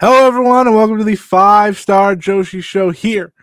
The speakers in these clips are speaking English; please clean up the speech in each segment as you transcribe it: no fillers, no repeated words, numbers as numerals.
Hello, everyone, and welcome to the 5-Star Joshi Show here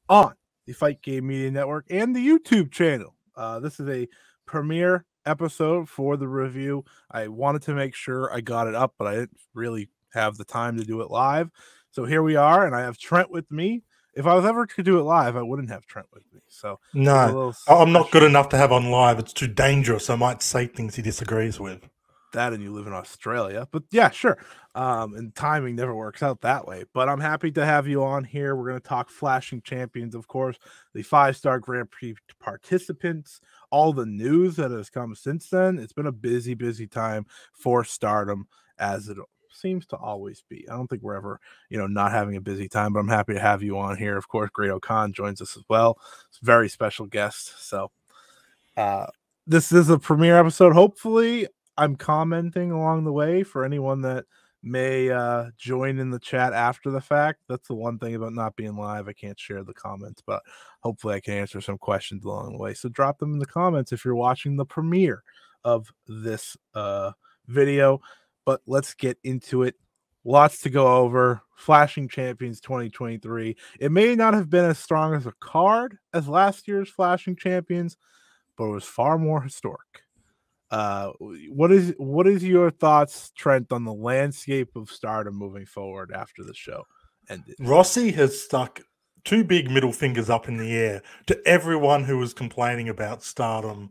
on the Fight Game Media Network and the YouTube channel. This is a premiere episode for the review. I wanted to make sure I got it up, but I didn't really have the time to do it live. So here we are, and I have Trent with me. If I was ever to do it live, I wouldn't have Trent with me. So no, I'm not good enough to have on live. It's too dangerous. I might say things he disagrees with. That and you live in Australia, but yeah, sure. And timing never works out that way. But I'm happy to have you on here. We're going to talk Flashing Champions, of course, the 5-Star Grand Prix participants, all the news that has come since then. It's been a busy time for Stardom, as it seems to always be. I don't think we're ever, not having a busy time, but I'm happy to have you on here. Of course, Great O'Khan joins us as well. It's a very special guest. So this is a premiere episode. Hopefully, I'm commenting along the way for anyone that may join in the chat after the fact. That's the one thing about not being live. I can't share the comments, but hopefully I can answer some questions along the way. So drop them in the comments if you're watching the premiere of this video. But let's get into it. Lots to go over. Flashing Champions 2023. It may not have been as strong as a card as last year's Flashing Champions, but it was far more historic. What is your thoughts, Trent, on the landscape of Stardom moving forward after the show ended? Rossi has stuck two big middle fingers up in the air to everyone who was complaining about Stardom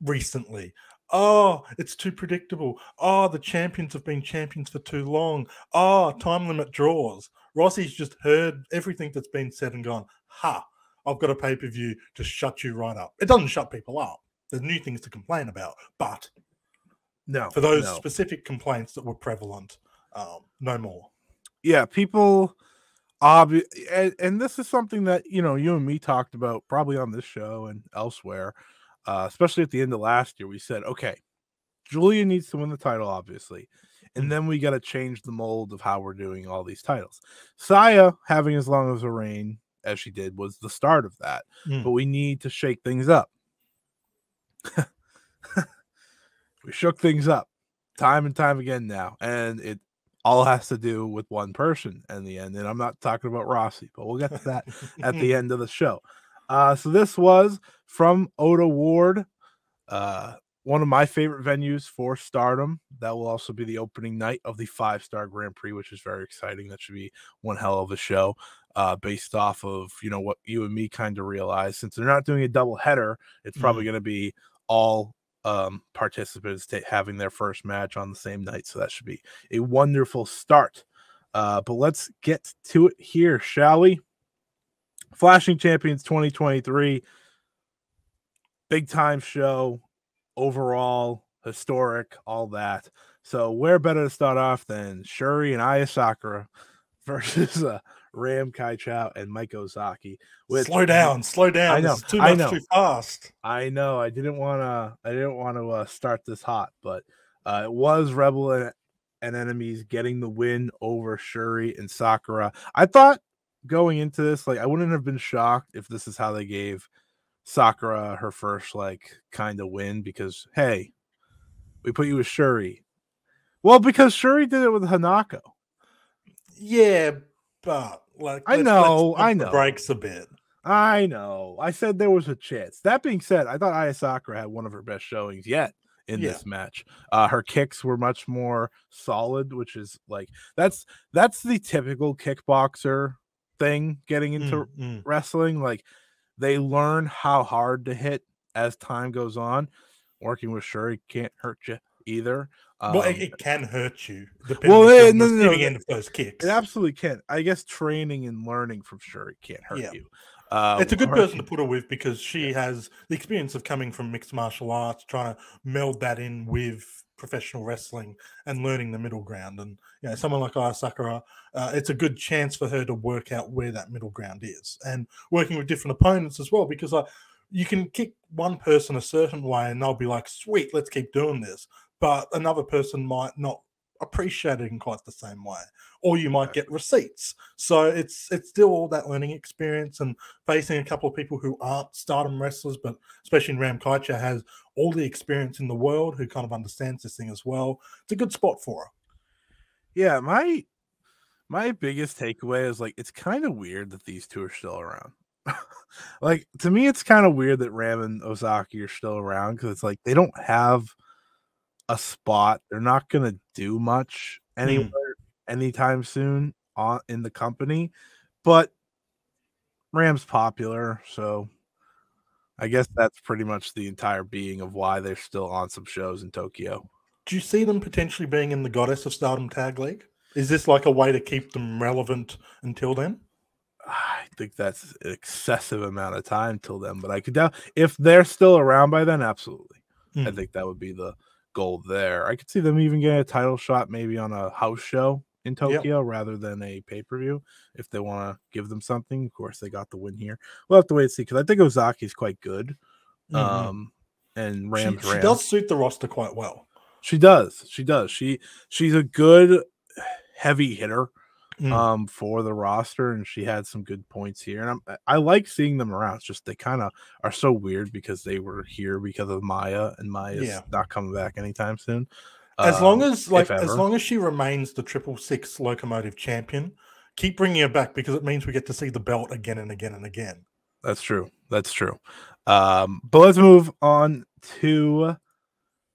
recently. Oh, it's too predictable. Oh, the champions have been champions for too long. Oh, time limit draws. Rossi's just heard everything that's been said and gone, ha, I've got a pay-per-view to shut you right up. It doesn't shut people up. There's new things to complain about, but for those specific complaints that were prevalent, no more. Yeah, people, and this is something that you and me talked about probably on this show and elsewhere, especially at the end of last year. We said, okay, Julia needs to win the title, obviously, and then we got to change the mold of how we're doing all these titles. Saya having as long as a reign as she did was the start of that, but we need to shake things up. We shook things up time and time again now, and it all has to do with one person in the end. And I'm not talking about Rossi, but we'll get to that at the end of the show. So this was from Oda Ward, one of my favorite venues for Stardom. That will also be the opening night of the 5-Star Grand Prix, which is very exciting. That should be one hell of a show, based off of what you and me kind of realized. Since they're not doing a double header, it's probably going to be all participants having their first match on the same night, so that should be a wonderful start. But let's get to it here, shall we? Flashing Champions 2023, big time show, overall historic, all that. So where better to start off than Shuri and Aya Sakura versus Ram Kaichou and Mike Ozaki. Slow down. I know. This is too much too fast. I know. I didn't want to start this hot, but it was Rebel and Enemies getting the win over Shuri and Sakura. I thought going into this, I wouldn't have been shocked if this is how they gave Sakura her first kind of win, because hey, we put you with Shuri. Well, because Shuri did it with Hanako. Yeah, but I know breaks a bit. I know. I said there was a chance. That being said, I thought Aya Sakura had one of her best showings yet in this match. Her kicks were much more solid, which is that's the typical kickboxer thing getting into wrestling. They learn how hard to hit as time goes on. Working with Shuri can't hurt you either. Well, it can hurt you. Depending on the receiving end of those kicks. It absolutely can. I guess training and learning from Shuri can't hurt you. It's a good person to put her with because she has the experience of coming from mixed martial arts, trying to meld that in with professional wrestling and learning the middle ground. And someone like Aya Sakura, it's a good chance for her to work out where that middle ground is and working with different opponents as well, because you can kick one person a certain way and they'll be like, sweet, let's keep doing this. But another person might not appreciate it in quite the same way, or you might get receipts. So it's still all that learning experience and facing a couple of people who aren't Stardom wrestlers, but especially Ram Kaichou has all the experience in the world, who kind of understands this thing as well. It's a good spot for her. Yeah, My biggest takeaway is like it's kind of weird that these two are still around. Like to me, it's kind of weird that Ram and Ozaki are still around because it's like they don't have a spot. They're not gonna do much anywhere anytime soon on in the company. But Ram's popular, so I guess that's pretty much the entire being of why they're still on some shows in Tokyo. Do you see them potentially being in the Goddess of Stardom Tag League? Is this like a way to keep them relevant until then? I think that's an excessive amount of time till then, but I could doubt if they're still around by then, absolutely. I think that would be the goal there. I could see them even getting a title shot maybe on a house show in Tokyo rather than a pay-per-view if they want to give them something. Of course, they got the win here. We'll have to wait and see because I think Ozaki's quite good. And Ram's she does suit the roster quite well. She does. She's a good heavy hitter for the roster, and she had some good points here. And I like seeing them around. It's just they kind of are so weird because they were here because of Maya, and Maya's not coming back anytime soon. As long as she remains the 666 Locomotive champion, keep bringing her back because it means we get to see the belt again and again and again. That's true. But let's move on to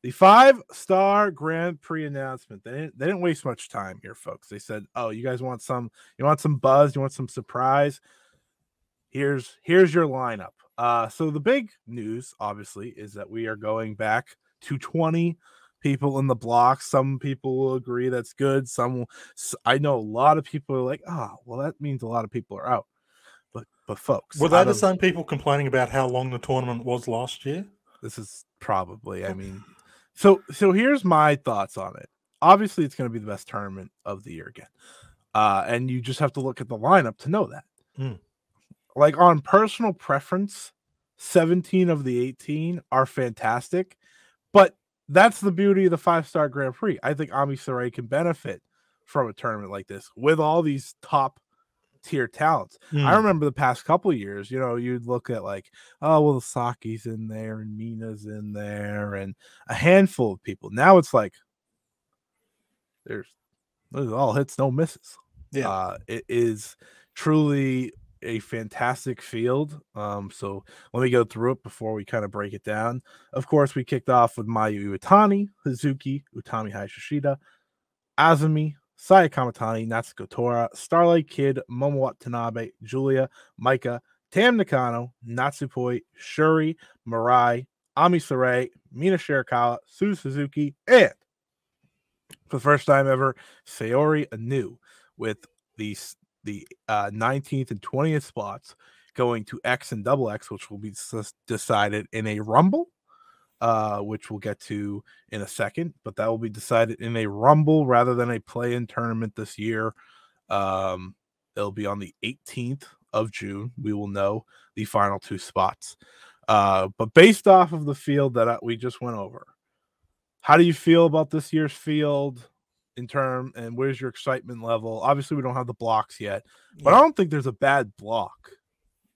the 5-star Grand Prix announcement. They didn't waste much time here, folks. They said, "Oh, you guys want some buzz? You want some surprise? Here's your lineup." So the big news, obviously, is that we are going back to 20 people in the block. Some people will agree that's good. I know a lot of people are like, "Oh, well, that means a lot of people are out." But folks, were they the same people complaining about how long the tournament was last year? This is probably, I mean, so here's my thoughts on it. Obviously, it's going to be the best tournament of the year again. And you just have to look at the lineup to know that. Like on personal preference, 17 of the 18 are fantastic, but that's the beauty of the 5-star Grand Prix. I think Ami Sourei can benefit from a tournament like this with all these top tier talents. I remember the past couple of years, you'd look at like, oh, well, the Saki's in there and Mina's in there and a handful of people. Now it's like there's all hits, no misses. It is truly a fantastic field. So let me go through it before we kind of break it down. Of course, we kicked off with Mayu Iwatani, Hazuki, Utami Hayashishida, Azumi, Saya Kamatani, Natsuko Tora, Starlight Kid, Momo Watanabe, Julia, Maika, Tam Nakano, Natsupoi, Shuri, Mirai, Ami Sourei, Mina Shirakawa, Su Suzuki, and for the first time ever, Sayori Anu, with the 19th and 20th spots going to X and Double X, which will be decided in a Rumble. Which we'll get to in a second, but that will be decided in a Rumble rather than a play-in tournament this year. It'll be on the 18th of June. We will know the final 2 spots. But based off of the field that we just went over, how do you feel about this year's field and where's your excitement level? Obviously, we don't have the blocks yet, but I don't think there's a bad block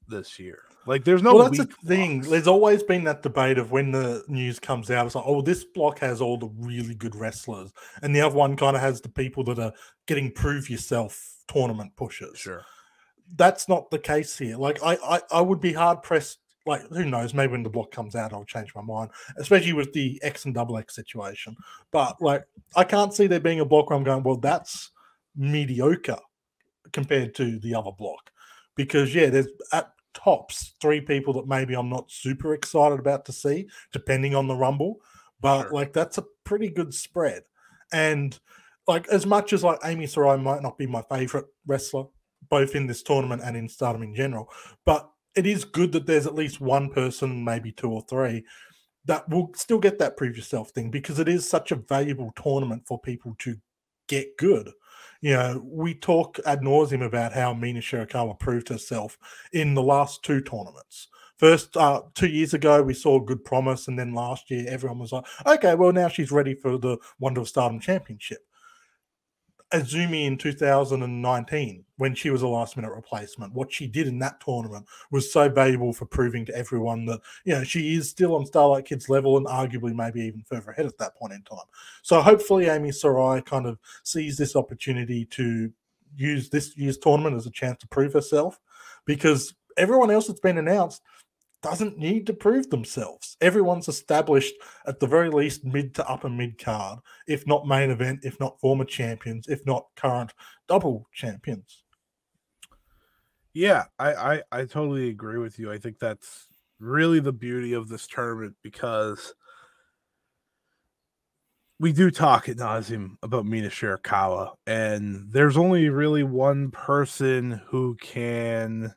this year. Like there's no. Well, that's the thing. There's always been that debate of when the news comes out. It's like, oh, this block has all the really good wrestlers, and the other one kind of has the people that are getting prove yourself tournament pushers. Sure, that's not the case here. Like I would be hard pressed. Like who knows? Maybe when the block comes out, I'll change my mind. Especially with the X and Double X situation. But like I can't see there being a block where I'm going, well, that's mediocre compared to the other block, because there's at tops 3 people that maybe I'm not super excited about to see, depending on the Rumble, but like that's a pretty good spread. And like as much as like Ami Sourei might not be my favorite wrestler, both in this tournament and in Stardom in general, but it is good that there's at least one person, maybe 2 or 3, that will still get that prove yourself thing, because it is such a valuable tournament for people to get good. We talk ad nauseum about how Mina Shirakawa proved herself in the last 2 tournaments. First, 2 years ago, we saw good promise, and then last year, everyone was like, okay, well, now she's ready for the Wonder of Stardom Championship. Azumi in 2019, when she was a last-minute replacement, what she did in that tournament was so valuable for proving to everyone that, she is still on Starlight Kid's level and arguably maybe even further ahead at that point in time. So hopefully Ami Sourei kind of sees this opportunity to use this year's tournament as a chance to prove herself, because everyone else that's been announced doesn't need to prove themselves. Everyone's established at the very least mid to upper mid card, if not main event, if not former champions, if not current double champions. Yeah, I totally agree with you. I think that's really the beauty of this tournament, because we do talk ad nauseum about Mina Shirakawa, and there's only really one person who can,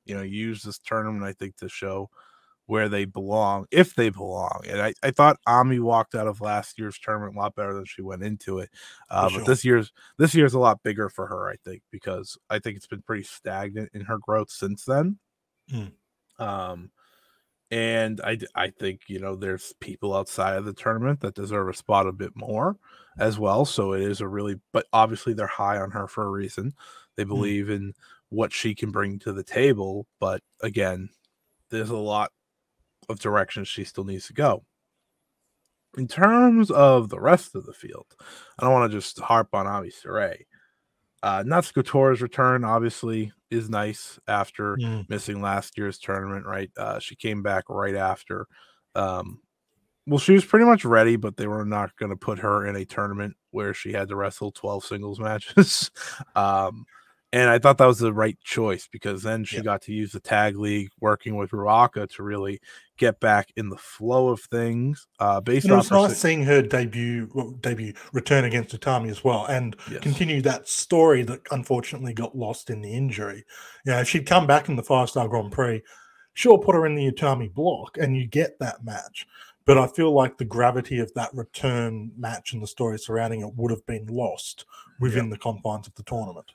use this tournament, I think, to show where they belong, if they belong. And I thought Ami walked out of last year's tournament a lot better than she went into it. But this year's a lot bigger for her, I think, because I think it's been pretty stagnant in her growth since then. And I think, there's people outside of the tournament that deserve a spot a bit more as well. So it is but obviously they're high on her for a reason. They believe in what she can bring to the table. But again, there's a lot of directions she still needs to go. In terms of the rest of the field, I don't want to just harp on Ami Sarai. Natsuko Tora's return obviously is nice after missing last year's tournament, right? She came back right after. She was pretty much ready, but they were not going to put her in a tournament where she had to wrestle 12 singles matches. And I thought that was the right choice, because then she got to use the tag league working with Ruaka to really get back in the flow of things. It was nice seeing her debut return against Utami as well, and continue that story that unfortunately got lost in the injury. If she'd come back in the 5-star Grand Prix, sure, put her in the Utami block and you get that match. But I feel like the gravity of that return match and the story surrounding it would have been lost within the confines of the tournament.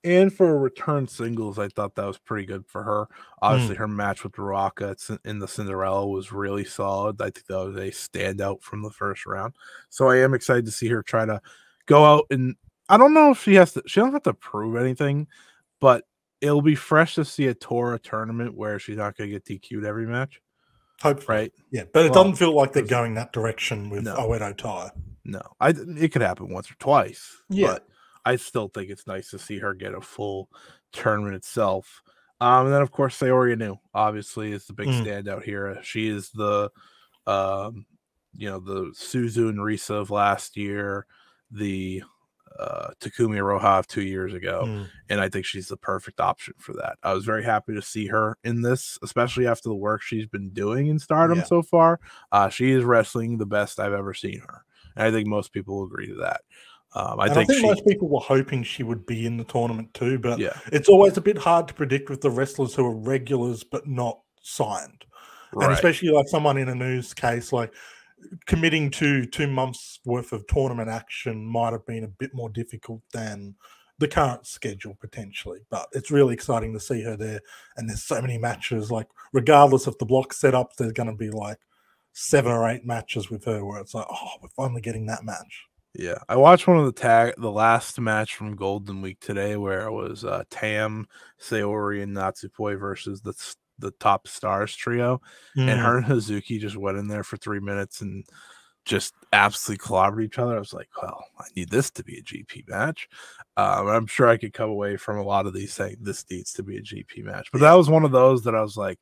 And for a return singles, I thought that was pretty good for her. Obviously, her match with Ruaka in the Cinderella was really solid. I think that was a standout from the first round. So I am excited to see her try to go out, and I don't know if she don't have to prove anything, but it'll be fresh to see a Tora tournament where she's not going to get DQ'd every match. Hopefully. Right? Yeah, but it doesn't feel like they're going that direction with Oedo Tai. No, it could happen once or twice. Yeah. But I still think it's nice to see her get a full tournament itself. And then, of course, Saori Anou, obviously, is the big standout here. She is the, the Suzu and Risa of last year, the Takumi Roja of 2 years ago. And I think she's the perfect option for that. I was very happy to see her in this, especially after the work she's been doing in Stardom so far. She is wrestling the best I've ever seen her. And I think most people will agree to that. I think most people were hoping she would be in the tournament too, but it's always a bit hard to predict with the wrestlers who are regulars but not signed. Right. And especially like someone in Anou's case, like committing to 2 months worth of tournament action might have been a bit more difficult than the current schedule potentially. But it's really exciting to see her there. And there's so many matches, like regardless of the block setup, there's going to be like 7 or 8 matches with her where it's like, oh, we're finally getting that match. Yeah, I watched one of the last match from Golden Week today, where it was Tam, Saori, and Natsupoi versus the Top Stars trio, and her and Hazuki just went in there for 3 minutes and just absolutely clobbered each other. I was like, well, I need this to be a GP match. I'm sure I could come away from a lot of these saying this needs to be a GP match, but that was one of those that I was like,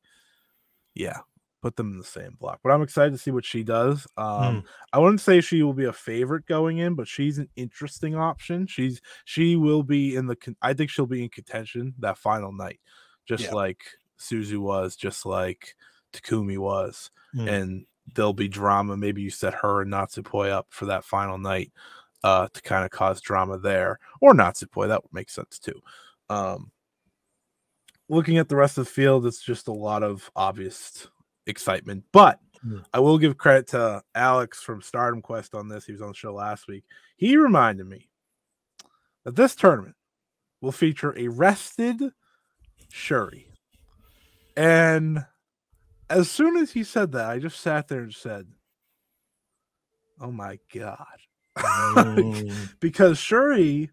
yeah, put them in the same block. But I'm excited to see what she does. I wouldn't say she will be a favorite going in, but she's an interesting option. She will be I think she'll be in contention that final night, just like Suzu was, just like Takumi was. And there'll be drama. Maybe you set her and Natsupoi up for that final night to kind of cause drama there, or Natsupoi. That would make sense too. Looking at the rest of the field, it's just a lot of obvious excitement, but I will give credit to Alex from Stardom Quest on this. He was on the show last week. He reminded me that this tournament will feature a rested Shuri. And as soon as he said that, I just sat there and said, oh my God. Because Shuri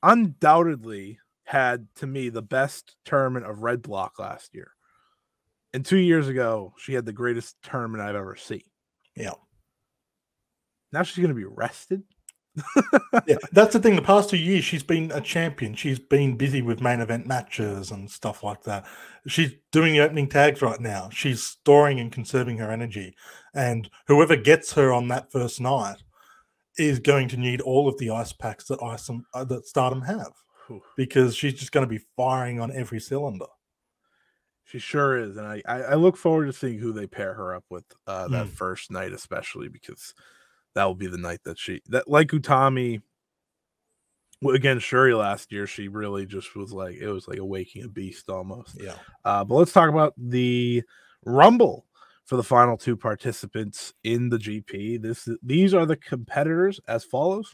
undoubtedly had, to me, the best tournament of Red Block last year. And 2 years ago, she had the greatest tournament I've ever seen. Yeah. Now she's going to be rested. Yeah, that's the thing. The past 2 years, she's been a champion. She's been busy with main event matches and stuff like that. She's doing the opening tags right now. She's storing and conserving her energy. And whoever gets her on that first night is going to need all of the ice packs that that Stardom have, because she's just going to be firing on every cylinder. She sure is, and I look forward to seeing who they pair her up with that first night, especially because that will be the night that like Utami against Shuri last year. She really just was like, it was like awakening a beast almost. Yeah. But let's talk about the Rumble for the final 2 participants in the GP. These are the competitors as follows: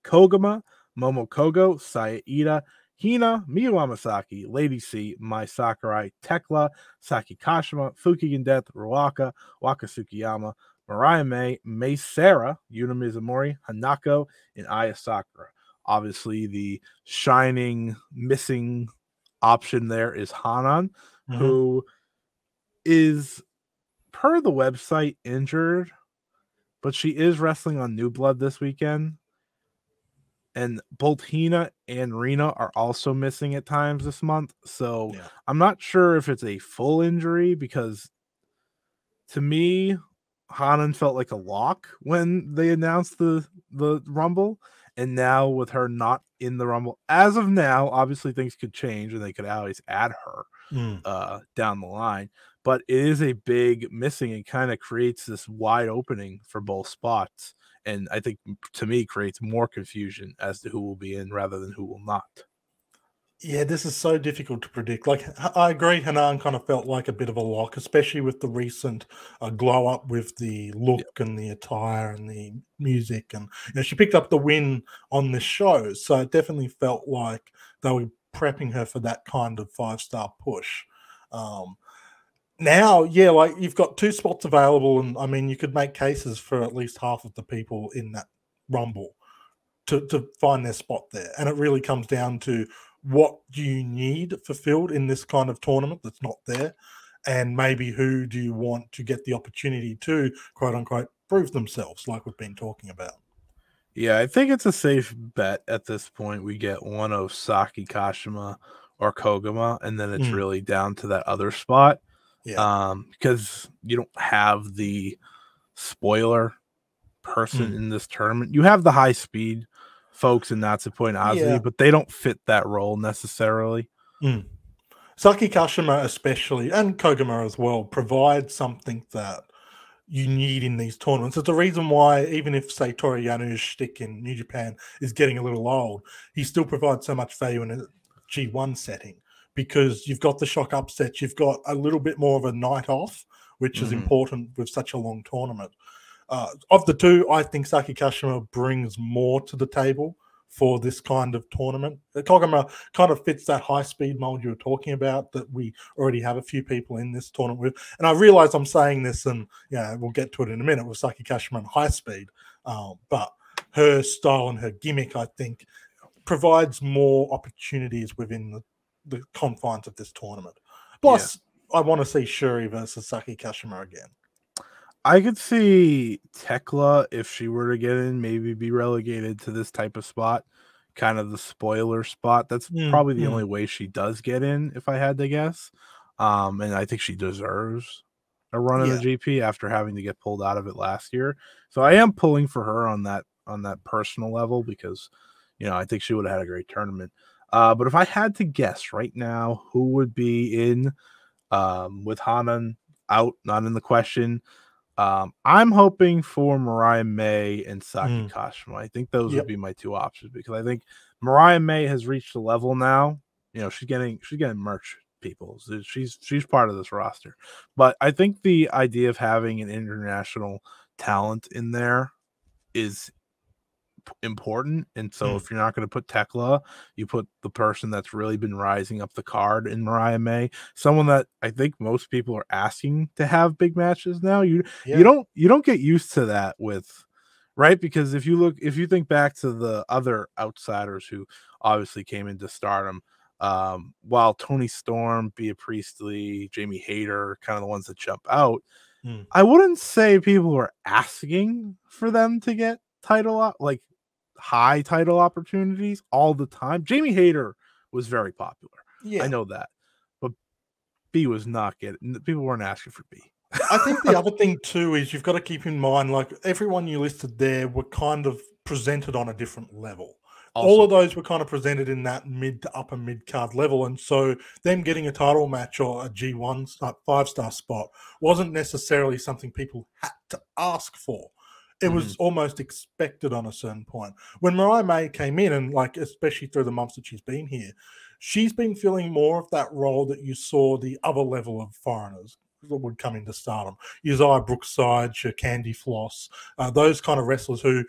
Koguma, Momo Kogo, Saya Ida, Hina, Miyu Amasaki, Lady C, Mai Sakurai, Tekla, Saki Kashima, Fukigen Death, Ruaka, Waka Tsukiyama, Mariah May, Mei Sarah, Yuna Mizumori, Hanako, and Aya Sakura. Obviously, the shining, missing option there is Hanan, who is, per the website, injured, but she is wrestling on New Blood this weekend. And both Hina and Rina are also missing at times this month. So I'm not sure if it's a full injury, because to me, Hanan felt like a lock when they announced the Rumble. And now with her not in the Rumble, as of now, obviously things could change and they could always add her down the line. But it is a big missing and kind of creates this wide opening for both spots. And I think, to me, creates more confusion as to who will be in rather than who will not. Yeah, this is so difficult to predict. Like, I agree, Hanan kind of felt like a bit of a lock, especially with the recent glow up with the look and the attire and the music. And she picked up the win on this show. So it definitely felt like they were prepping her for that kind of 5-star push. Now, like, you've got 2 spots available, and I mean, you could make cases for at least half of the people in that Rumble to find their spot there. And it really comes down to, what do you need fulfilled in this kind of tournament that's not there? And maybe who do you want to get the opportunity to, quote unquote, prove themselves, like we've been talking about? Yeah, I think it's a safe bet at this point. We get one of Saki Kashima or Koguma, and then it's really down to that other spot. Because you don't have the spoiler person in this tournament. You have the high speed folks in Natsupoi and Azumi, but they don't fit that role necessarily. Saki Kashima especially, and Koguma as well, provide something that you need in these tournaments. It's the reason why, even if, say, Toru Yanu's shtick in New Japan is getting a little old, he still provides so much value in a G1 setting, because you've got the shock upsets, you've got a little bit more of a night off, which is important with such a long tournament. Of the 2, I think Saki Kashima brings more to the table for this kind of tournament. Koguma kind of fits that high-speed mold you were talking about, that we already have a few people in this tournament with. And I realize I'm saying this, and we'll get to it in a minute with Saki Kashima and high speed, but her style and her gimmick, I think, provides more opportunities within the confines of this tournament. Plus, I want to see Shuri versus Saki Kashima again. I could see Tekla, if she were to get in, maybe be relegated to this type of spot, kind of the spoiler spot. That's probably the only way she does get in, if I had to guess. And I think she deserves a run in the GP after having to get pulled out of it last year. So I am pulling for her on that personal level, because I think she would have had a great tournament. But if I had to guess right now who would be in, with Hanan out, not in the question, I'm hoping for Mariah May and Saki Kashima. I think those would be my 2 options, because I think Mariah May has reached a level now. She's getting merch people. So she's part of this roster. But I think the idea of having an international talent in there is important. And so if you're not going to put Tekla, you put the person that's really been rising up the card in Mariah May, someone that I think most people are asking to have big matches now. You don't get used to that with, right? Because if you think back to the other outsiders who obviously came into Stardom, while Tony Storm, Bea Priestley, Jamie Hayter, kind of the ones that jump out, I wouldn't say people are asking for them to get title, like high title opportunities all the time. Jamie Hayter was very popular. I know that, but B was not getting. People weren't asking for B. I think the other thing too is you've got to keep in mind, like everyone you listed there were kind of presented on a different level. Also, all of those were kind of presented in that mid to upper mid card level, and so them getting a title match or a G1 5-star spot wasn't necessarily something people had to ask for. It was almost expected on a certain point. When Mariah May came in, and like especially through the months that she's been here, she's been filling more of that role that you saw the other level of foreigners that would come into Stardom. Uzziah Brookside, Candy Floss, those kind of wrestlers who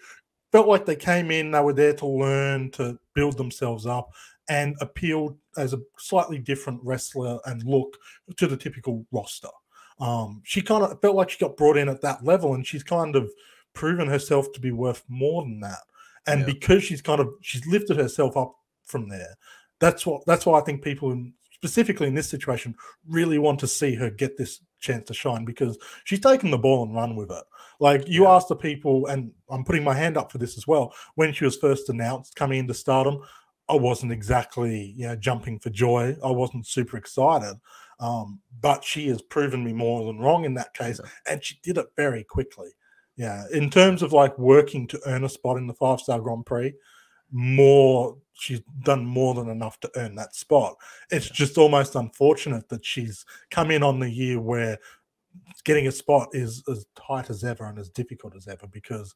felt like they came in, they were there to learn, to build themselves up, and appealed as a slightly different wrestler and look to the typical roster. She kind of felt like she got brought in at that level, and she's kind of proven herself to be worth more than that. And because she's lifted herself up from there, that's why I think people, specifically in this situation, really want to see her get this chance to shine, because she's taken the ball and run with it. Like you asked the people, and I'm putting my hand up for this as well, when she was first announced coming into Stardom, I wasn't exactly jumping for joy. I wasn't super excited, but she has proven me more than wrong in that case, and she did it very quickly. Yeah, in terms of like working to earn a spot in the 5-star Grand Prix, she's done more than enough to earn that spot. It's just almost unfortunate that she's come in on the year where getting a spot is as tight as ever and as difficult as ever, because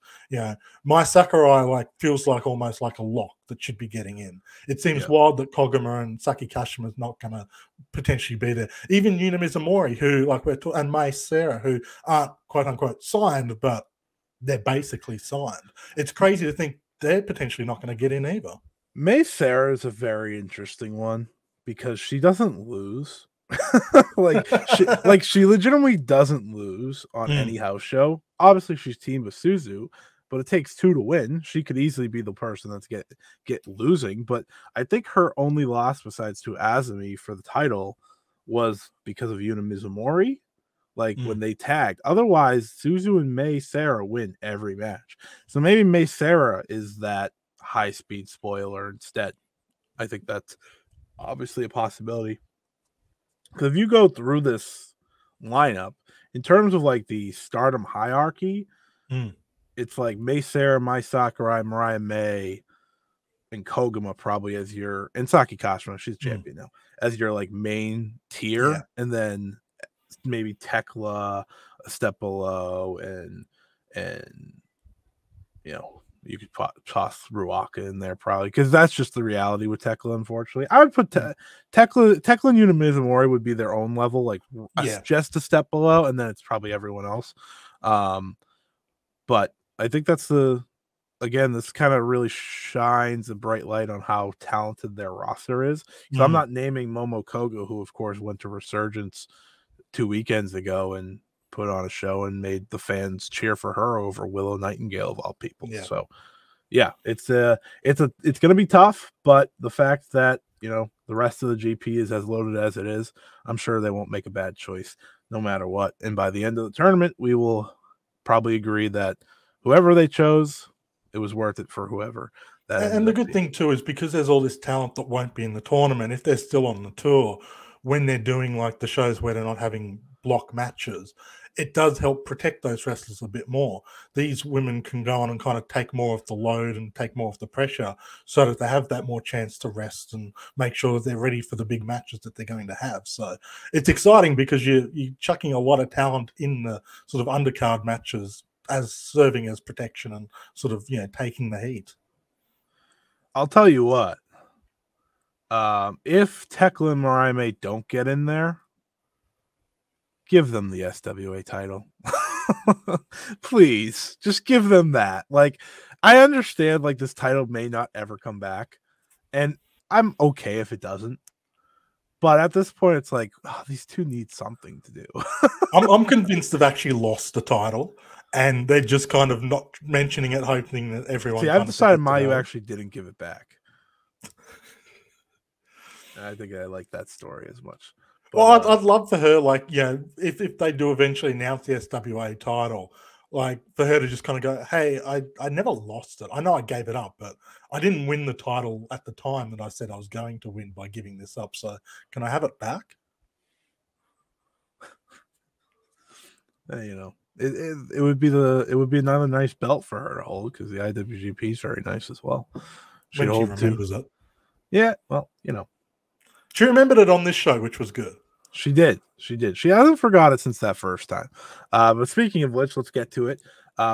Mai Sakurai feels like almost like a lock that should be getting in. It seems wild that Koguma and Saki Kashima's not going to potentially be there. Even Yuna Mizumori, who and Mai Sarah, who aren't quote unquote signed, but they're basically signed. It's crazy to think they're potentially not going to get in either. Mai Sarah is a very interesting one because she doesn't lose. she legitimately doesn't lose on any house show. Obviously, she's teamed with Suzu, but it takes 2 to win. She could easily be the person that's get losing. But I think her only loss besides to Azumi for the title was because of Yuna Mizumori. When they tagged. Otherwise, Suzu and Mai Sarah win every match. So maybe Mai Sarah is that high-speed spoiler instead. I think that's obviously a possibility. Because if you go through this lineup, in terms of the Stardom hierarchy, it's like Mai Sarah, Mai Sakurai, Mariah May, and Koguma probably as your, and Saki Kashima, she's champion now, as your main tier, and then maybe Tekla a step below, and you could toss Ruaka in there probably, because that's just the reality with Tekla. Unfortunately, I would put Tekla and Yuna Mizumori would be their own level, just a step below, and then it's probably everyone else. But I think that's this kind of really shines a bright light on how talented their roster is. So I'm not naming Momo Kogo, who of course went to Resurgence 2 weekends ago and put on a show and made the fans cheer for her over Willow Nightingale of all people. So it's going to be tough, but the fact that the rest of the GP is as loaded as it is, I'm sure they won't make a bad choice no matter what. And by the end of the tournament, we will probably agree that whoever they chose, it was worth it for whoever. And the good thing too is because there's all this talent that won't be in the tournament, if they're still on the tour, when they're doing the shows where they're not having block matches, it does help protect those wrestlers a bit more. These women can go on and kind of take more of the load and take more of the pressure, so that they have that more chance to rest and make sure that they're ready for the big matches that they're going to have. So it's exciting because you're chucking a lot of talent in the sort of undercard matches as serving as protection and sort of taking the heat. I'll tell you what. If Tekla and Mariah May don't get in there, give them the SWA title. Please, just give them that. I understand this title may not ever come back, and I'm okay if it doesn't. But at this point, it's these two need something to do. I'm convinced they've actually lost the title, and they're just kind of not mentioning it, hoping that everyone. See, I've decided Mayu actually didn't give it back. I think I like that story as much. But, well, I'd love for her, if they do eventually announce the SWA title, Like for her to just kind of go, hey, I never lost it. I know I gave it up, but I didn't win the title at the time that I said I was going to win by giving this up. So can I have it back? You know, it would be another nice belt for her to hold because the IWGP is very nice as well. She'd when she remembers it. Yeah, well, you know. She remembered it on this show, which was good. She did. She did. She hasn't forgot it since that first time. But speaking of which, let's get to it.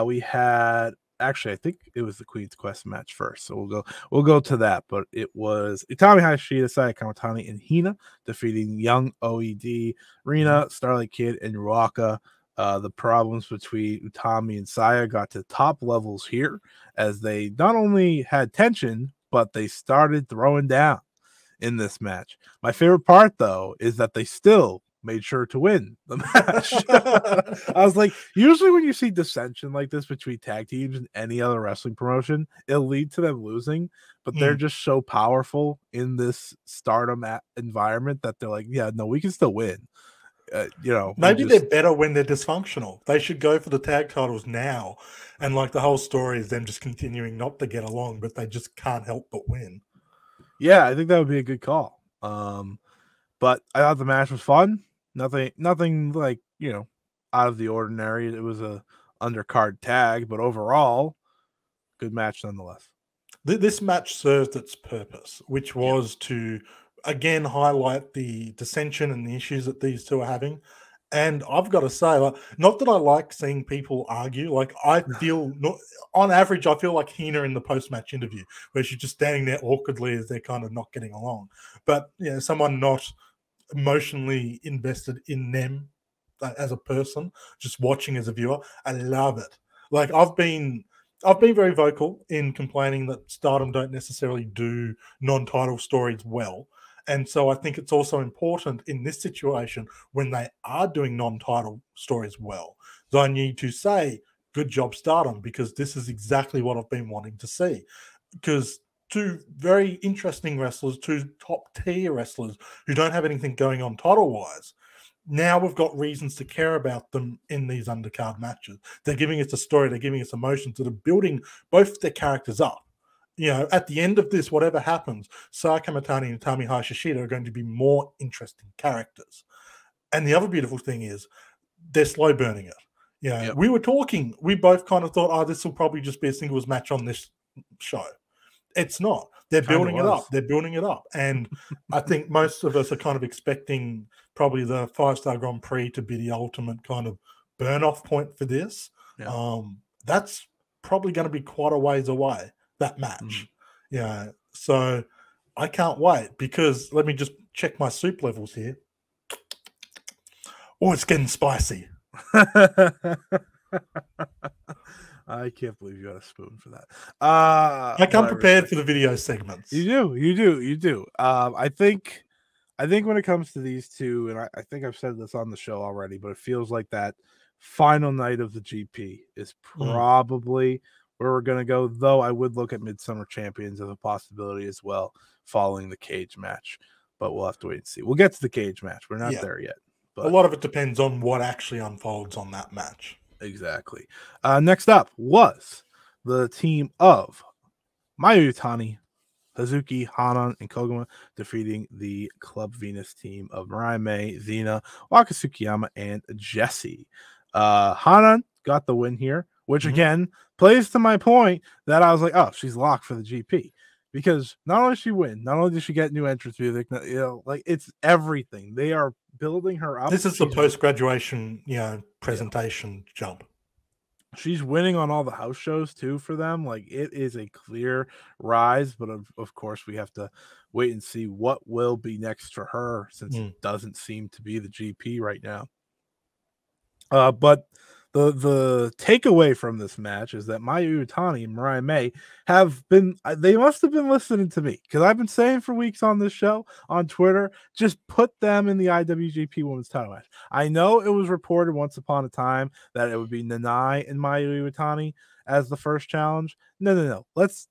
We had actually, I think it was the Queen's Quest match first, so we'll go to that. But it was Utami Hayashida, Saya Kamatani, and Hina defeating Young OED, Rina, Starlight Kid, and Ruaka. The problems between Utami and Saya got to top levels here as they not only had tension, but they started throwing down in this match. My favorite part, though, is that they still made sure to win the match. I was like, usually when you see dissension like this between tag teams and any other wrestling promotion, it'll lead to them losing, but they're just so powerful in this Stardom environment that they're like, yeah, no, we can still win. You know, maybe they're better when they're dysfunctional. They should go for the tag titles now, and like the whole story is them just continuing not to get along, but they just can't help but win. Yeah, I think that would be a good call. But I thought the match was fun. Nothing like, you know, out of the ordinary. It was a undercard tag, but overall, good match nonetheless. This match served its purpose, which was to again highlight the dissension and the issues that these two are having. And I've got to say, like, not that I like seeing people argue. Like, I feel, on average, I feel like Hina in the post-match interview, where she's just standing there awkwardly as they're kind of not getting along. But, you know, someone not emotionally invested in them as a person, just watching as a viewer, I love it. Like, I've been very vocal in complaining that Stardom don't necessarily do non-title stories well. And so I think it's also important in this situation when they are doing non-title stories well, that I need to say, good job, Stardom, because this is exactly what I've been wanting to see. Because two very interesting wrestlers, two top-tier wrestlers who don't have anything going on title-wise, now we've got reasons to care about them in these undercard matches. They're giving us a story, they're giving us emotions that are building both their characters up. You know, at the end of this, whatever happens, Saya Kamatani and Utami Hayashida are going to be more interesting characters. And the other beautiful thing is they're slow burning it. You know, we were talking, we both kind of thought, oh, this will probably just be a singles match on this show. It's not. They're building it up. They're building it up. And I think most of us are kind of expecting probably the 5-star Grand Prix to be the ultimate kind of burn-off point for this. Yeah. That's probably going to be quite a ways away, that match. Yeah. So I can't wait, because let me just check my soup levels here. Oh, it's getting spicy. I can't believe you got a spoon for that. I come prepared for the video segments. You do. I think when it comes to these two, and I think I've said this on the show already, but it feels like that final night of the GP is probably where we're going to go, though I would look at Midsummer Champions as a possibility as well, following the cage match. But we'll have to wait and see. We'll get to the cage match. We're not there yet. But a lot of it depends on what actually unfolds on that match. Exactly. Next up was the team of Mayu Iwatani, Hazuki, Hanan, and Koguma defeating the Club Venus team of Mirai May, Zena, Waka Tsukiyama, and Jesse. Hanan got the win here, which again plays to my point that I was like, oh, she's locked for the GP. Because not only does she win, not only does she get new entrance music, you know, like it's everything. They are building her up. This is the post-graduation, you know, presentation jump. She's winning on all the house shows too for them. Like, it is a clear rise, but of course we have to wait and see what will be next for her, since it doesn't seem to be the GP right now. But the takeaway from this match is that Mayu Iwatani and Mirai May they must have been listening to me, because I've been saying for weeks on this show, on Twitter, just put them in the IWGP Women's Title match. I know it was reported once upon a time that it would be Nanai and Mayu Iwatani as the first challenge. No. Let's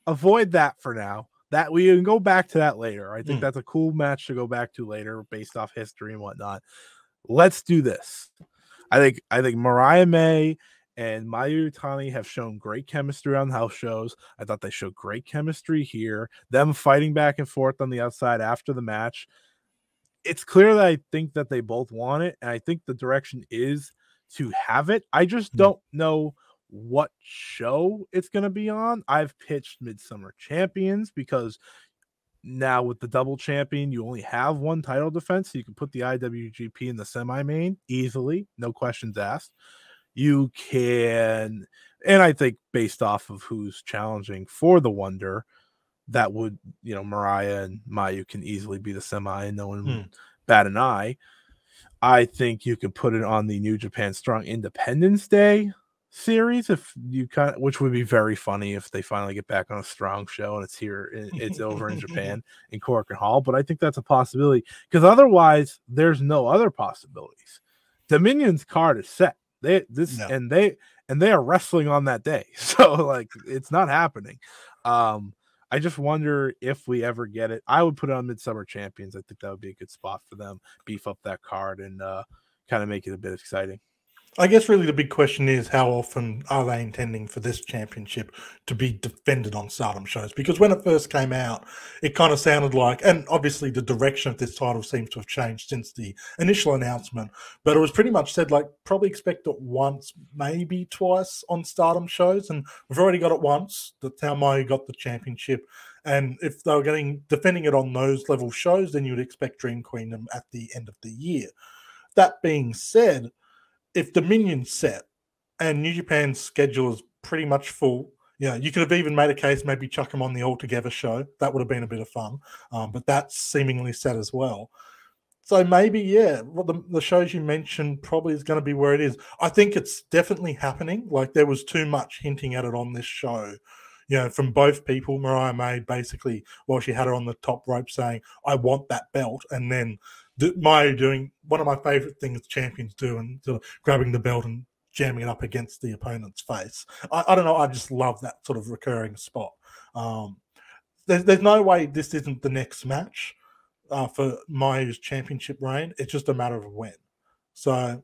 avoid that for now. That we can go back to that later. I think that's a cool match to go back to later based off history and whatnot. Let's do this. I think Mariah May and Mayu Utani have shown great chemistry on house shows. I thought they showed great chemistry here. Them fighting back and forth on the outside after the match. It's clear that I think that they both want it, and I think the direction is to have it. I just don't know what show it's going to be on. I've pitched Midsummer Champions because now with the double champion, you only have one title defense, so you can put the IWGP in the semi-main easily, no questions asked. You can, and I think based off of who's challenging for the Wonder, that would, Mariah and Mayu can easily be the semi, and no one would bat an eye. I think you could put it on the New Japan Strong Independence Day series, if you which would be very funny if they finally get back on a Strong show and it's over in Japan in Cork and Hall. But I think that's a possibility, because otherwise there's no other possibilities. Dominion's card is set. And they are wrestling on that day, so like it's not happening. I just wonder if we ever get it. I would put it on Midsummer Champions. I think that would be a good spot for them. Beef up that card and kind of make it a bit exciting. I guess really the big question is, how often are they intending for this championship to be defended on Stardom shows? Because when it first came out, it kind of sounded like, and obviously the direction of this title seems to have changed since the initial announcement, but it was pretty much said like probably expect it once, maybe twice on Stardom shows, and we've already got it once. That's how Mayu got the championship. And if they were defending it on those level shows, then you would expect Dream Queendom at the end of the year. That being said, if Dominion's set and New Japan's schedule is pretty much full, you could have even made a case, maybe chuck them on the All Together show. That would have been a bit of fun, but that's seemingly set as well. So maybe, the shows you mentioned probably is going to be where it is. I think it's definitely happening. Like, there was too much hinting at it on this show, from both people. Mariah May basically, while she had her on the top rope, saying, I want that belt, and then Mayu doing one of my favorite things champions do, and sort of grabbing the belt and jamming it up against the opponent's face. I don't know. I just love that sort of recurring spot. There's no way this isn't the next match for Mayu's championship reign. It's just a matter of when. So,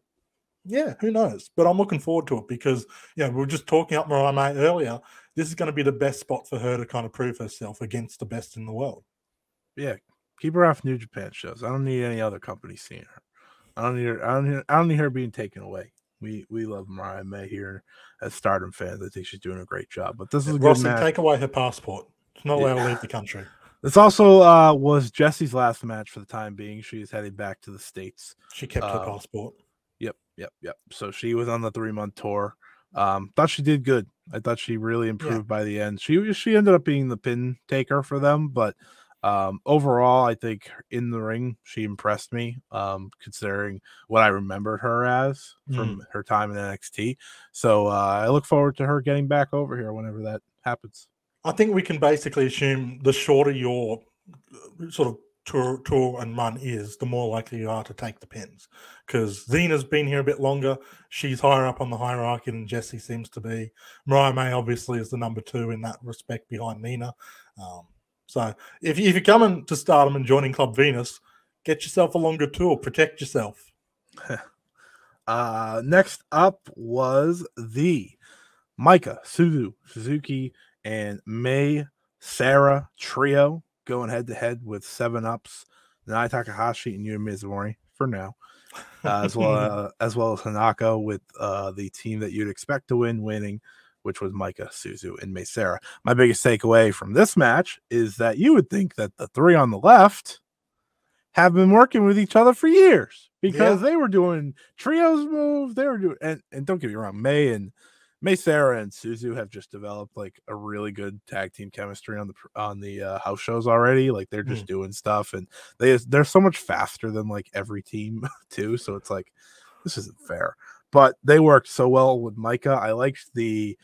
who knows? But I'm looking forward to it because, we were just talking up Mariah May earlier. This is going to be the best spot for her to kind of prove herself against the best in the world. Yeah. Keep her off New Japan shows. I don't need any other company seeing her. I don't need her being taken away. We love Mariah May here as Stardom fans. I think she's doing a great job. But this is a good match. Take away her passport. She's not allowed to leave the country. This also was Jessie's last match for the time being. She's headed back to the States. She kept her passport. Yep. So she was on the 3-month tour. Thought she did good. I thought she really improved by the end. She ended up being the pin taker for them, but overall, I think in the ring, she impressed me, considering what I remembered her as from her time in NXT. So I look forward to her getting back over here whenever that happens. I think we can basically assume the shorter your sort of tour and run is, the more likely you are to take the pins. Because Xena's been here a bit longer. She's higher up on the hierarchy than Jessie seems to be. Mariah May obviously is the number 2 in that respect behind Mina. So if you're coming to Stardom and joining Club Venus, get yourself a longer tour. Protect yourself. Next up was the Micah, Suzuki, and May Sarah trio going head-to-head with 7-Ups, Nai Takahashi and Yuya Mizumori for now, as well as Hanako with the team that you'd expect to winning, which was Micah, Suzu, and May Sarah. My biggest takeaway from this match is that you would think that the 3 on the left have been working with each other for years, because they were doing trios moves. They were doing, and don't get me wrong, May Sarah and Suzu have just developed like a really good tag team chemistry on the house shows already. Like, they're just doing stuff, and they're so much faster than like every team too. So it's like, this isn't fair. But they worked so well with Micah. I like the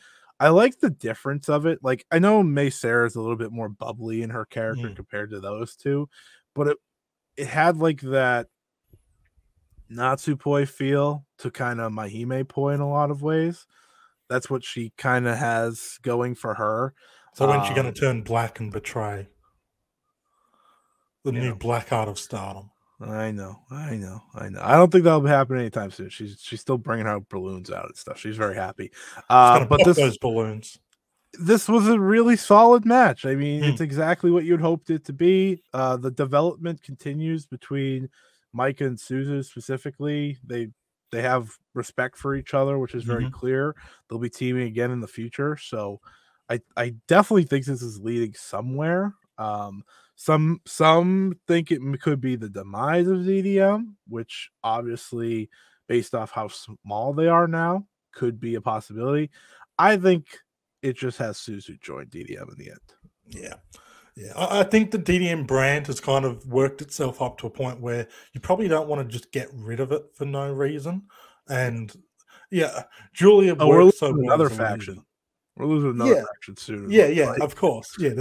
difference of it. Like, I know May Sarah is a little bit more bubbly in her character compared to those two, but it had like that Natsupoi feel to kind of Mahime Poi in a lot of ways. That's what she kind of has going for her. So when's she going to turn black and betray the new black art of Stardom? I know. I don't think that'll happen anytime soon. She's still bringing out balloons out and stuff. She's very happy. She's gonna But pop those balloons. this was a really solid match. I mean, it's Mm. exactly what you'd hoped it to be. The development continues between Micah and Suzu specifically. They have respect for each other, which is very clear. They'll be teaming again in the future. So I definitely think this is leading somewhere. Some think it could be the demise of ZDM, which obviously, based off how small they are now, could be a possibility. I think it just has Suzu join DDM in the end. Yeah. Yeah, I think the DDM brand has kind of worked itself up to a point where you probably don't want to just get rid of it for no reason. And yeah, Julia works so well another as a faction. leader. We're losing another faction soon. Yeah, of course. Yeah,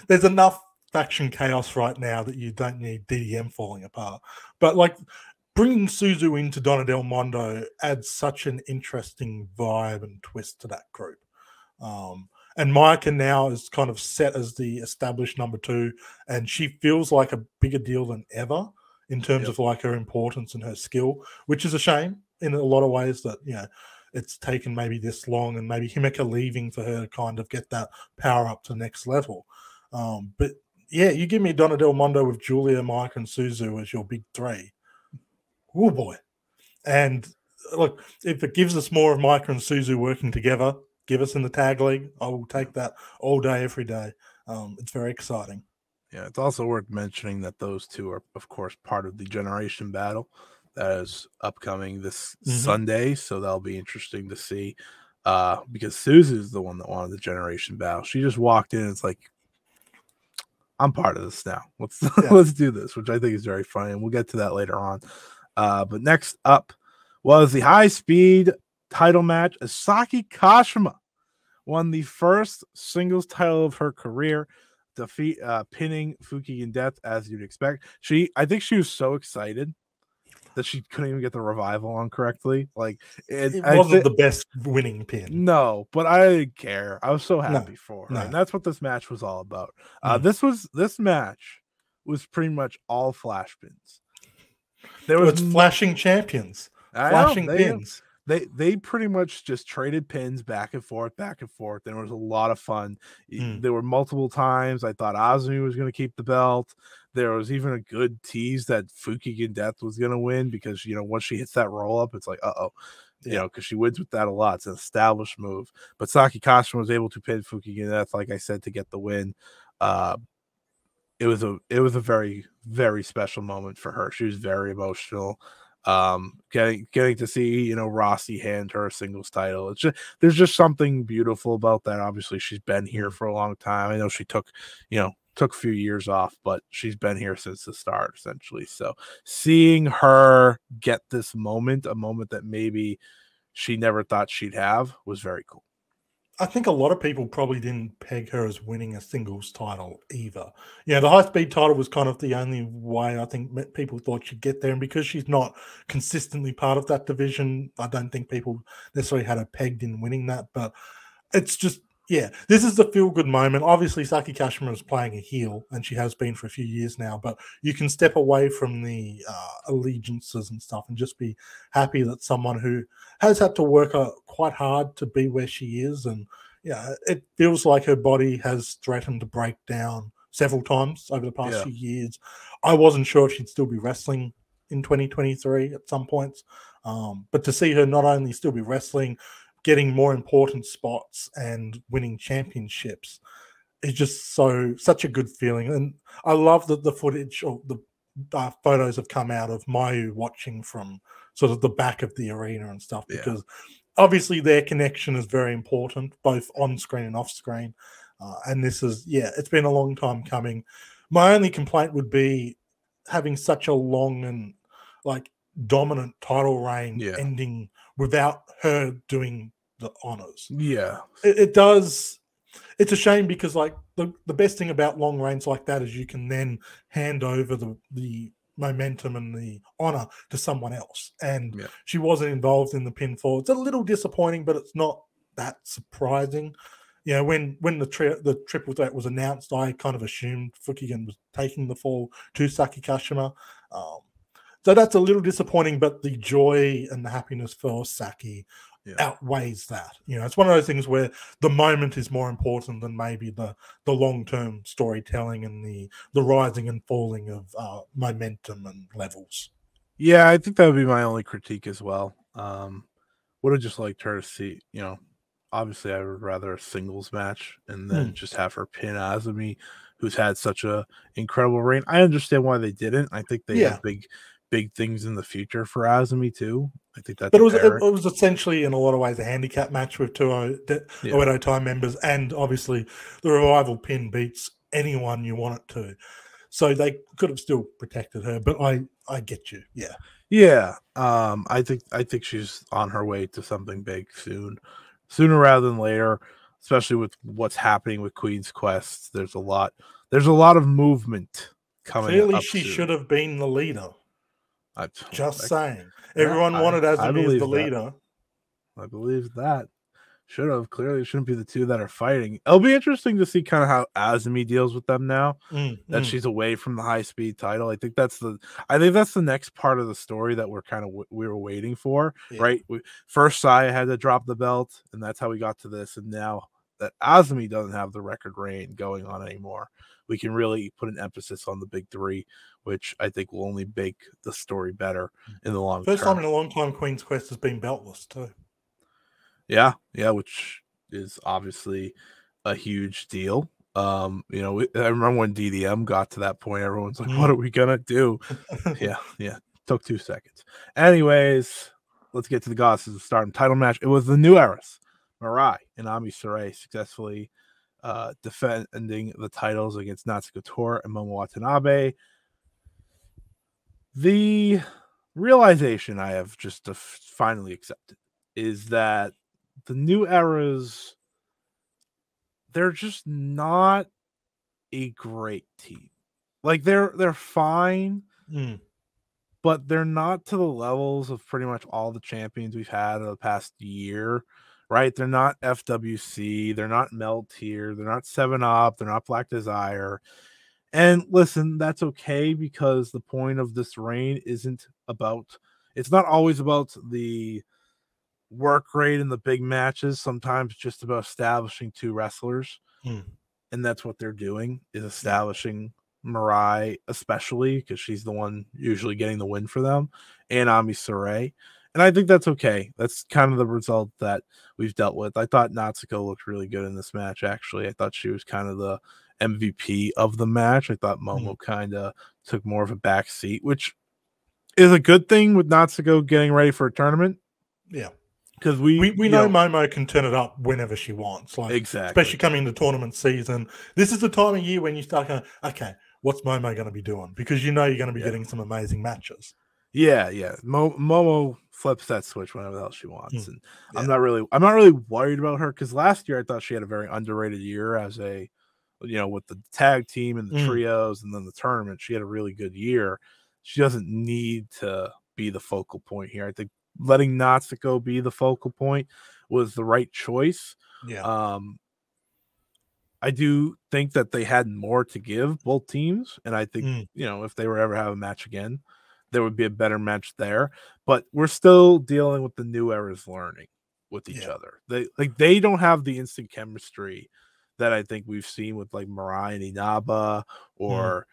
there's enough faction chaos right now that you don't need DDM falling apart. But like bringing Suzu into Donna Del Mondo adds such an interesting vibe and twist to that group. And Micah now is kind of set as the established number 2, and she feels like a bigger deal than ever in terms of like her importance and her skill, which is a shame in a lot of ways that, you know, it's taken maybe this long and maybe Himeka leaving for her to kind of get that power up to the next level. But yeah, you give me Donna Del Mondo with Julia, Micah, and Suzu as your big 3. Oh boy. And look, if it gives us more of Micah and Suzu working together, give us in the tag league. I will take that all day, every day. It's very exciting. Yeah, it's also worth mentioning that those two are, of course, part of the Generation Battle that is upcoming this Sunday. So that'll be interesting to see. Because Suzu's the one that wanted the Generation Battle. She just walked in and it's like, I'm part of this now. Let's do this, which I think is very funny. And we'll get to that later on. But next up was the high-speed title match. Saki Kashima won the first singles title of her career, pinning Fukigen Death, as you'd expect. I think she was so excited that she couldn't even get the revival on correctly. Like it wasn't the best winning pin. No, but I didn't care. I was so happy for her. And that's what this match was all about. This match was pretty much all flash pins. There was flashing champions, flashing pins. They pretty much just traded pins back and forth. There was a lot of fun. There were multiple times I thought Azumi was going to keep the belt. There was even a good tease that Fukigen Death was going to win because, you know, once she hits that roll up, it's like, you know, because she wins with that a lot. It's an established move. But Saki Kashima was able to pin Fukigen Death, like I said, to get the win. It was a very, very special moment for her. She was very emotional. Getting to see, you know, Rossi hand her a singles title. There's just something beautiful about that. Obviously, she's been here for a long time. I know she took a few years off, but she's been here since the start, essentially. So seeing her get this moment, a moment that maybe she never thought she'd have, was very cool. I think a lot of people probably didn't peg her as winning a singles title either. Yeah, the high-speed title was kind of the only way I think people thought she'd get there. And because she's not consistently part of that division, I don't think people necessarily had her pegged in winning that. But it's just, yeah, this is the feel-good moment. Obviously, Saki Kashima is playing a heel, and she has been for a few years now. But you can step away from the allegiances and stuff and just be happy that someone who has had to work quite hard to be where she is. And yeah, it feels like her body has threatened to break down several times over the past few years. I wasn't sure if she'd still be wrestling in 2023 at some points. But to see her not only still be wrestling, getting more important spots and winning championships is just such a good feeling. And I love that the footage or the photos have come out of Mayu watching from sort of the back of the arena and stuff, because obviously their connection is very important, both on screen and off screen. And this is, it's been a long time coming. My only complaint would be having such a long and like dominant title reign ending without her doing the honors. Yeah, it does. It's a shame because like the best thing about long reigns like that is you can then hand over the momentum and the honor to someone else. And she wasn't involved in the pinfall. It's a little disappointing, but it's not that surprising. You know, when the triple threat was announced, I kind of assumed Fukigen was taking the fall to Saki Kashima. So that's a little disappointing, but the joy and the happiness for Saki outweighs that. You know, it's one of those things where the moment is more important than maybe the long-term storytelling and the rising and falling of momentum and levels. Yeah, I think that would be my only critique as well. Would have just liked her to see, you know, obviously I would rather a singles match and then just have her pin Azumi, who's had such a incredible reign. I understand why they didn't. I think they have big things in the future for Azumi too. I think that's. But it was essentially in a lot of ways a handicap match with two Oedo Time members, and obviously the Revival pin beats anyone you want it to, so they could have still protected her. But I get you, yeah. I think she's on her way to something big sooner rather than later. Especially with what's happening with Queen's Quest, there's a lot of movement coming. Clearly, she should have been the leader. Saying. Everyone wanted Azumi as the leader. I believe that. Should have. Clearly, it shouldn't be the two that are fighting. It'll be interesting to see kind of how Azumi deals with them now that she's away from the high speed title. I think that's the next part of the story that we were waiting for, right? First, Saya had to drop the belt, and that's how we got to this. And now that Azumi doesn't have the record reign going on anymore, we can really put an emphasis on the big three, which I think will only make the story better in the long term. First time in a long time Queen's Quest has been beltless too. Yeah, which is obviously a huge deal. You know, I remember when DDM got to that point, everyone's like, what are we gonna do? yeah. Took 2 seconds. Anyways, let's get to the Goddesses of Stardom title match. It was the New Eras, Mirai and Ami Sourei successfully defending the titles against Natsuko Tora and Momo Watanabe. The realization I have just finally accepted is that the New Eras, they're just not a great team. Like they're fine, but they're not to the levels of pretty much all the champions we've had in the past year. Right? They're not FWC, they're not Melt Tier, they're not 7-Up, they're not Black Desire. And listen, that's okay because the point of this reign it's not always about the work rate in the big matches, sometimes just about establishing two wrestlers. And that's what they're doing, is establishing Mirai, especially because she's the one usually getting the win for them, and Ami Sourei. And I think that's okay. That's kind of the result that we've dealt with. I thought Natsuko looked really good in this match, actually. I thought she was kind of the MVP of the match. I thought Momo kind of took more of a back seat, which is a good thing with Natsuko getting ready for a tournament. Yeah. Because we know Momo can turn it up whenever she wants. Like, exactly. Especially coming into tournament season. This is the time of year when you start going, okay, what's Momo going to be doing? Because you know you're going to be getting some amazing matches. Yeah. Momo flips that switch whenever the hell she wants. And I'm not really worried about her because last year I thought she had a very underrated year as a, with the tag team and the trios and then the tournament. She had a really good year. She doesn't need to be the focal point here. I think letting Natsuko be the focal point was the right choice. Yeah. I do think that they had more to give, both teams, and I think if they were ever have a match again, there would be a better match there. But we're still dealing with the New Eras learning with each other. They don't have the instant chemistry that I think we've seen with like Mirai and Inaba or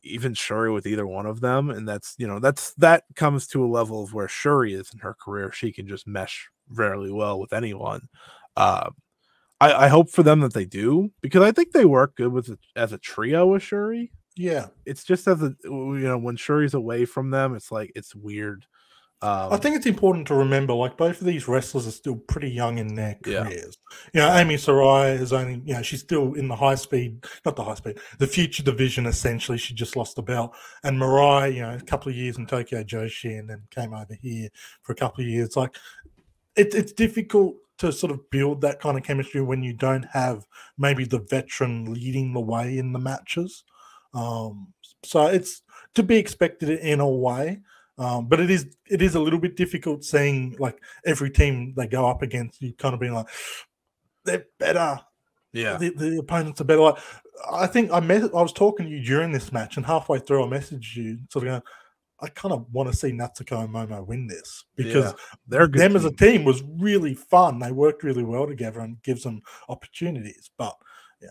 even Shuri with either one of them. And that comes to a level of where Shuri is in her career. She can just mesh fairly well with anyone. I hope for them that they do, because I think they work good as a trio with Shuri. Yeah. It's just when Shuri's away from them, it's like, it's weird. I think it's important to remember, like, both of these wrestlers are still pretty young in their careers. Ami Sourei is only, she's still in the future division, essentially. She just lost the belt. And Mirai, a couple of years in Tokyo Joshi and then came over here for a couple of years. Like, it's difficult to sort of build that kind of chemistry when you don't have maybe the veteran leading the way in the matches. So it's to be expected in a way. But it is a little bit difficult seeing like every team they go up against, you kind of being like, they're better. Yeah, the opponents are better. Like, I think I was talking to you during this match, and halfway through I messaged you, sort of going, I kind of want to see Natsuko and Momo win this because they're good them as a team was really fun. They worked really well together and gives them opportunities. But yeah,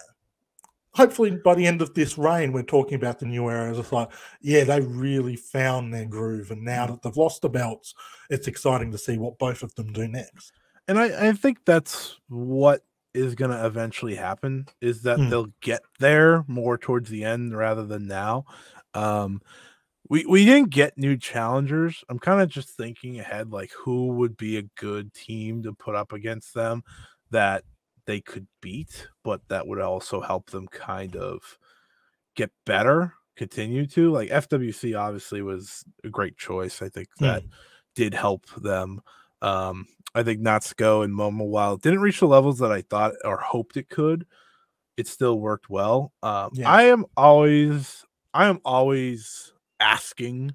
hopefully by the end of this reign, we're talking about the new era. It's like, yeah, they really found their groove. And now that they've lost the belts, it's exciting to see what both of them do next. And I think that's what is going to eventually happen, is that they'll get there more towards the end rather than now. We didn't get new challengers. I'm kind of just thinking ahead, like who would be a good team to put up against them that they could beat, but that would also help them kind of get better, continue to. Like FWC obviously was a great choice. I think that did help them. I think Natsuko and Momo, while it didn't reach the levels that I thought or hoped it could, it still worked well. I am always asking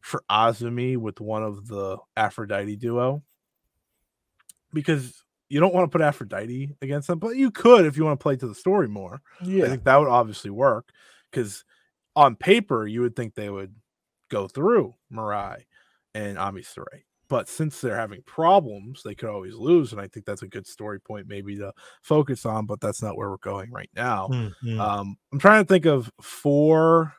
for Azumi with one of the Aphrodite duo, because you don't want to put Aphrodite against them, but you could if you want to play to the story more. I think that would obviously work, because on paper you would think they would go through Mirai and Amisure. But since they're having problems, they could always lose. And I think that's a good story point maybe to focus on, but that's not where we're going right now. I'm trying to think of 4.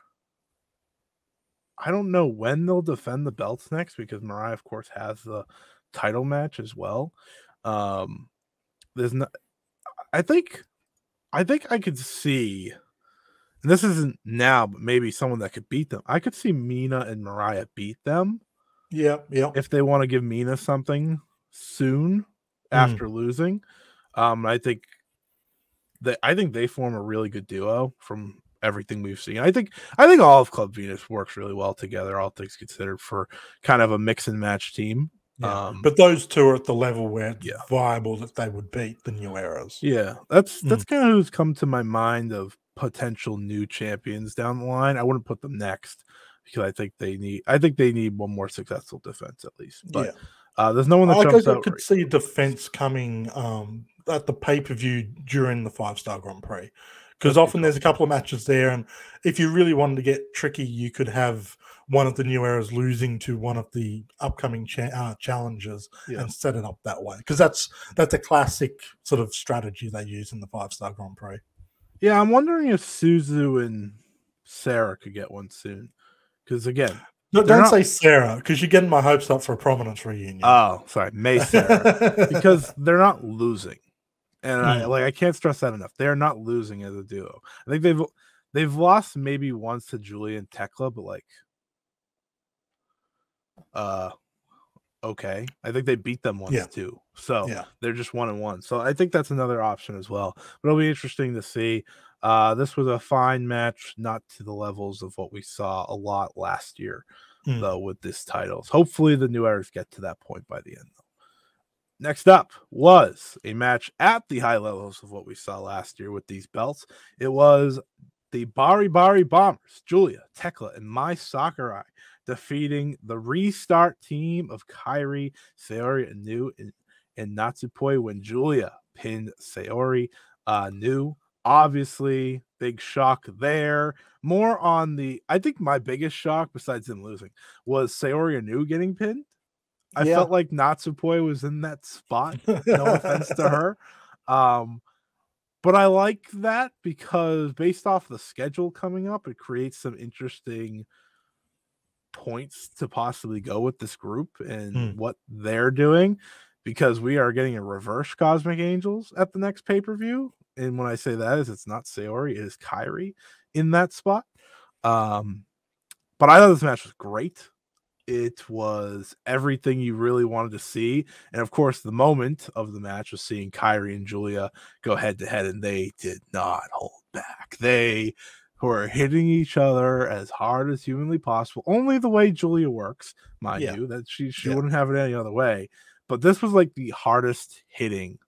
I don't know when they'll defend the belts next, because Mirai, of course, has the title match as well. There's not. I think I could see, and this isn't now, but maybe someone that could beat them. I could see Mina and Mariah beat them. Yeah. If they want to give Mina something soon after losing, I think they form a really good duo from everything we've seen. I think all of Club Venus works really well together, all things considered, for kind of a mix and match team. But those two are at the level where it's viable that they would beat the new eras. Yeah, that's kind of who's come to my mind of potential new champions down the line. I wouldn't put them next, because I think they need one more successful defense at least. But there's no one that jumps out. I could see defense coming at the pay-per-view during the 5-star Grand Prix, because often there's a couple of matches there, and if you really wanted to get tricky, you could have one of the new eras losing to one of the upcoming challengers and set it up that way, because that's a classic sort of strategy they use in the 5-star Grand Prix. Yeah, I'm wondering if Suzu and Sarah could get one soon, because again, don't say Sarah, because you're getting my hopes up for a Prominence reunion. Oh, sorry, May Sarah, because they're not losing, and I can't stress that enough. They're not losing as a duo. I think they've lost maybe once to Julia and Tekla, but okay. I think they beat them once too. So they're just 1-1. So I think that's another option as well. But it'll be interesting to see. This was a fine match, not to the levels of what we saw a lot last year, though, with this titles. Hopefully the new eras get to that point by the end, though. Next up was a match at the high levels of what we saw last year with these belts. It was the Bari Bari Bombers, Julia, Tekla, and Mai Sakurai, defeating the Restart team of Kairi, Sayori Anu, and Natsupoi, when Julia pinned Sayori Anu. Obviously, big shock there. More on I think my biggest shock, besides them losing, was Sayori Anu getting pinned. I felt like Natsupoi was in that spot. No offense to her. But I like that, because based off the schedule coming up, it creates some interesting points to possibly go with this group and what they're doing, because we are getting a reverse Cosmic Angels at the next pay-per-view. And when I say that, it's not Sayori, it is Kairi in that spot. But I thought this match was great. It was everything you really wanted to see. And of course, the moment of the match was seeing Kairi and Julia go head to head, and they did not hold back. They were hitting each other as hard as humanly possible. Only the way Julia works, mind you, that she wouldn't have it any other way. But this was like the hardest hitting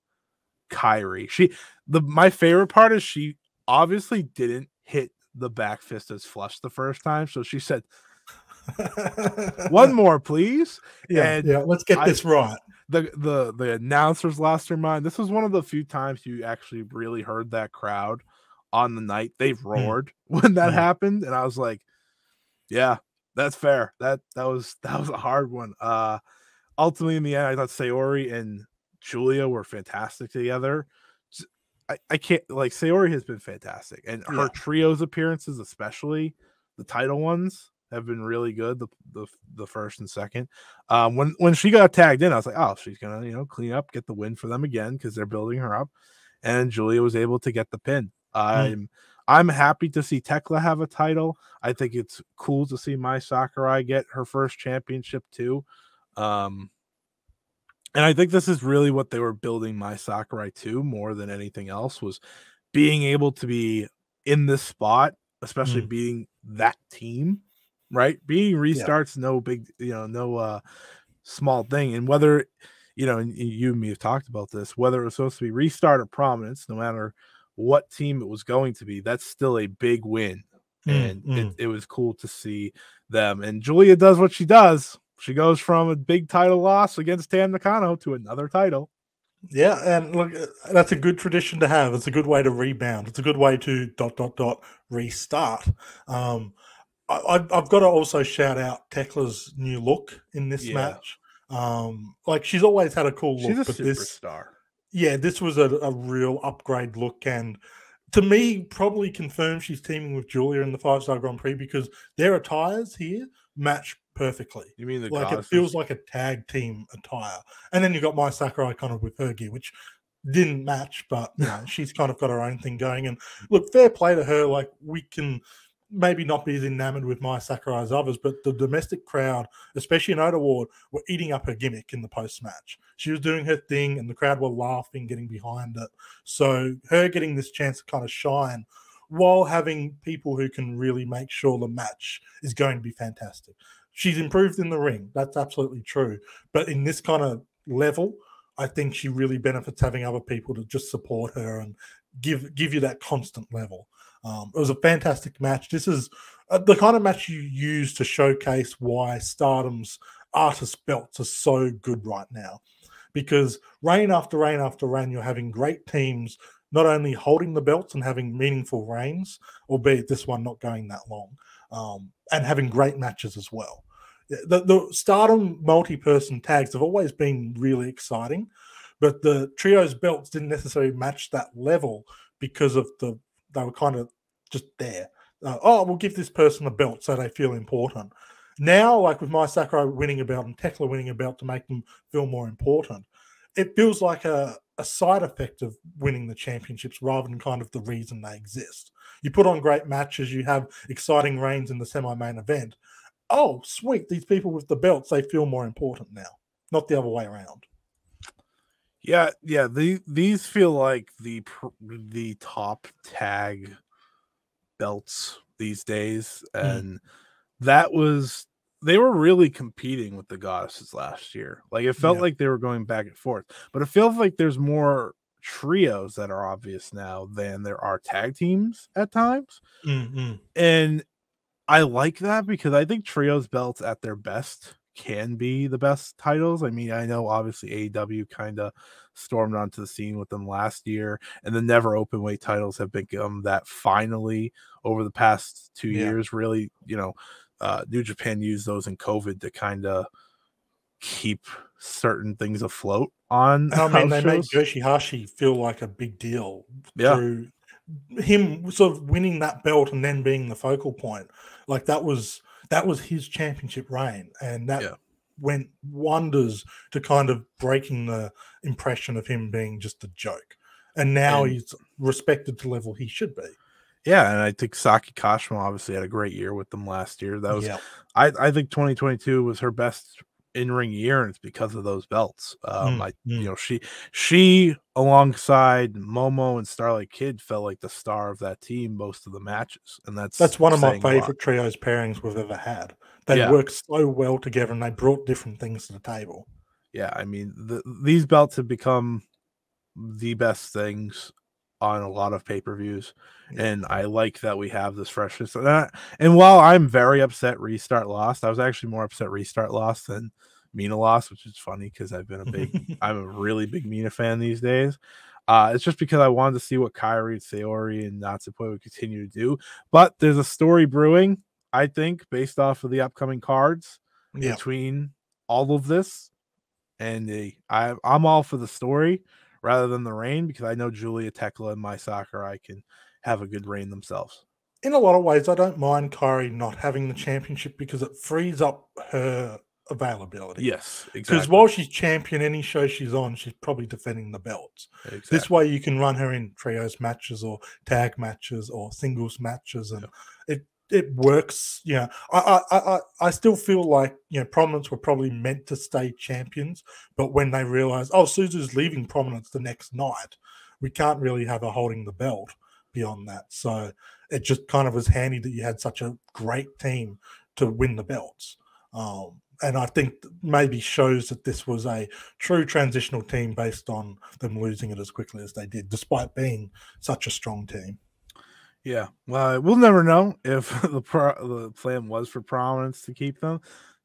Kairi. My favorite part is she obviously didn't hit the back fist as flush the first time, so she said, "One more, please." Let's get this right. The announcers lost their mind. This was one of the few times you actually really heard that crowd on the night. They roared when that happened, and I was like, yeah, That's fair. That was a hard one. Ultimately in the end, I thought Sayori and Julia were fantastic together. I can't like Sayori has been fantastic, and her trios appearances, especially the title ones, have been really good. The first and second. When she got tagged in, I was like, oh, she's gonna clean up, get the win for them again because they're building her up, and Julia was able to get the pin. I'm happy to see Tekla have a title. I think it's cool to see Mai Sakurai get her first championship too. And I think this is really what they were building Mai Sakurai to more than anything else, was being able to be in this spot, especially beating that team, right? Being restarts, no big, no small thing. And whether, and you and me have talked about this, whether it was supposed to be restart or prominence, no matter what team it was going to be, that's still a big win. And it was cool to see them. And Julia does what she does. She goes from a big title loss against Tam Nakano to another title. Yeah, and look, that's a good tradition to have. It's a good way to rebound. It's a good way to ... restart. I've got to also shout out Tekla's new look in this match. Like, she's always had a cool look. She's a superstar. This was a real upgrade look, and to me, probably confirms she's teaming with Julia in the 5-star Grand Prix, because their attires here match perfectly. You mean it feels like a tag team attire. And then you've got Mai Sakurai kind of with her gear, which didn't match, but she's kind of got her own thing going. And look, fair play to her. Like, we can maybe not be as enamored with Mai Sakurai as others, but the domestic crowd, especially in Ota Ward, were eating up her gimmick in the post-match. She was doing her thing, and the crowd were laughing, getting behind it. So her getting this chance to kind of shine while having people who can really make sure the match is going to be fantastic. She's improved in the ring. That's absolutely true. But in this kind of level, I think she really benefits having other people to just support her and give you that constant level. It was a fantastic match. This is the kind of match you use to showcase why Stardom's artist belts are so good right now. Because reign after reign after reign, you're having great teams not only holding the belts and having meaningful reigns, albeit this one not going that long, and having great matches as well. The Stardom multi-person tags have always been really exciting, but the trios belts didn't necessarily match that level because of they were kind of just there. We'll give this person a belt so they feel important. Now, like with Mai Sakurai winning a belt and Tekla winning a belt to make them feel more important, it feels like a side effect of winning the championships rather than kind of the reason they exist. You put on great matches, you have exciting reigns in the semi-main event. Oh, sweet, these people with the belts, they feel more important now, not the other way around. Yeah, these feel like the top tag belts these days, and they were really competing with the Goddesses last year. Like, it felt like they were going back and forth, but it feels like there's more trios that are obvious now than there are tag teams at times. And I like that, because I think trios belts at their best can be the best titles. I mean, I know obviously AEW kind of stormed onto the scene with them last year, and the never open weight titles have become that finally over the past 2 years. Really, New Japan used those in COVID to kind of keep certain things afloat on. I mean, they made Joshi feel like a big deal through him sort of winning that belt and then being the focal point. Like, that was his championship reign, and that went wonders to kind of breaking the impression of him being just a joke. And now he's respected to the level he should be. Yeah, and I think Saki Kashima obviously had a great year with them last year. That was, I think 2022 was her best in-ring year, and it's because of those belts. She alongside Momo and Starlight Kid felt like the star of that team most of the matches, and that's one of my favorite trios pairings we've ever had. They worked so well together, and they brought different things to the table. Yeah, I mean, these belts have become the best things on a lot of pay-per-views, and I like that we have this freshness. And while I'm very upset Restart lost, I was actually more upset Restart lost than Mina lost, which is funny because I'm a really big Mina fan these days. It's just because I wanted to see what Kairi, Sayori, and Natsupoi would continue to do. But there's a story brewing. I think, based off of the upcoming cards between all of this. And I'm all for the story rather than the reign, because I know Julia, Tekla, and Mai Sakurai can have a good reign themselves. In a lot of ways, I don't mind Kairi not having the championship because it frees up her availability. Yes, Because exactly. while she's champion, any show she's on, she's probably defending the belts. Exactly. This way, you can run her in trios matches or tag matches or singles matches, and it works. Yeah, I still feel like, you know, Prominence were probably meant to stay champions, but when they realized, oh, Suzu's leaving Prominence the next night, we can't really have her holding the belt beyond that. So it just kind of was handy that you had such a great team to win the belts. And I think maybe shows that this was a true transitional team based on them losing it as quickly as they did, despite being such a strong team. Yeah, well, we'll never know if the plan was for Prominence to keep them,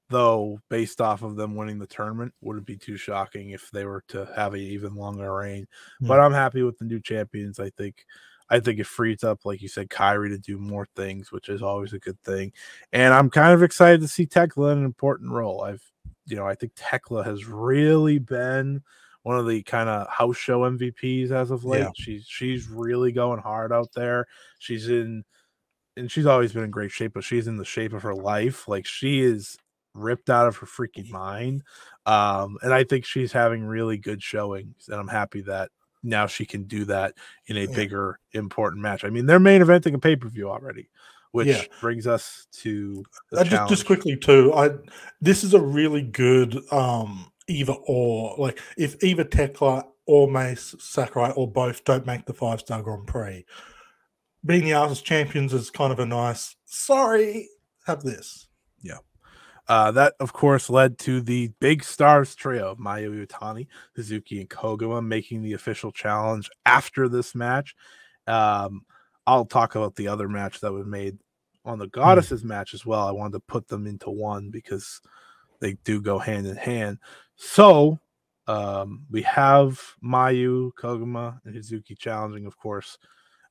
though. Based off of them winning the tournament, wouldn't be too shocking if they were to have an even longer reign. But I'm happy with the new champions. I think it frees up, like you said, Kairi to do more things, which is always a good thing. And I'm kind of excited to see Tekla in an important role. I think Tekla has really been one of the kind of house show MVPs as of late. Yeah. She's really going hard out there. She's always been in great shape, but she's in the shape of her life. Like, she is ripped out of her freaking mind. And I think she's having really good showings, and I'm happy that now she can do that in a bigger, important match. I mean, they're main eventing a pay-per-view already, which brings us to the just quickly too. This is a really good either or. Like, if either Tekla or Mai Sakurai or both don't make the 5-star Grand Prix, being the Artist Champions is kind of a nice, sorry, have this. Yeah. That, of course, led to the Big Stars trio of Mayu Iwatani, Hazuki, and Koguma making the official challenge after this match. I'll talk about the other match that was made on the Goddesses match as well. I wanted to put them into one because they do go hand in hand. So we have Mayu, Koguma, and Hazuki challenging, of course.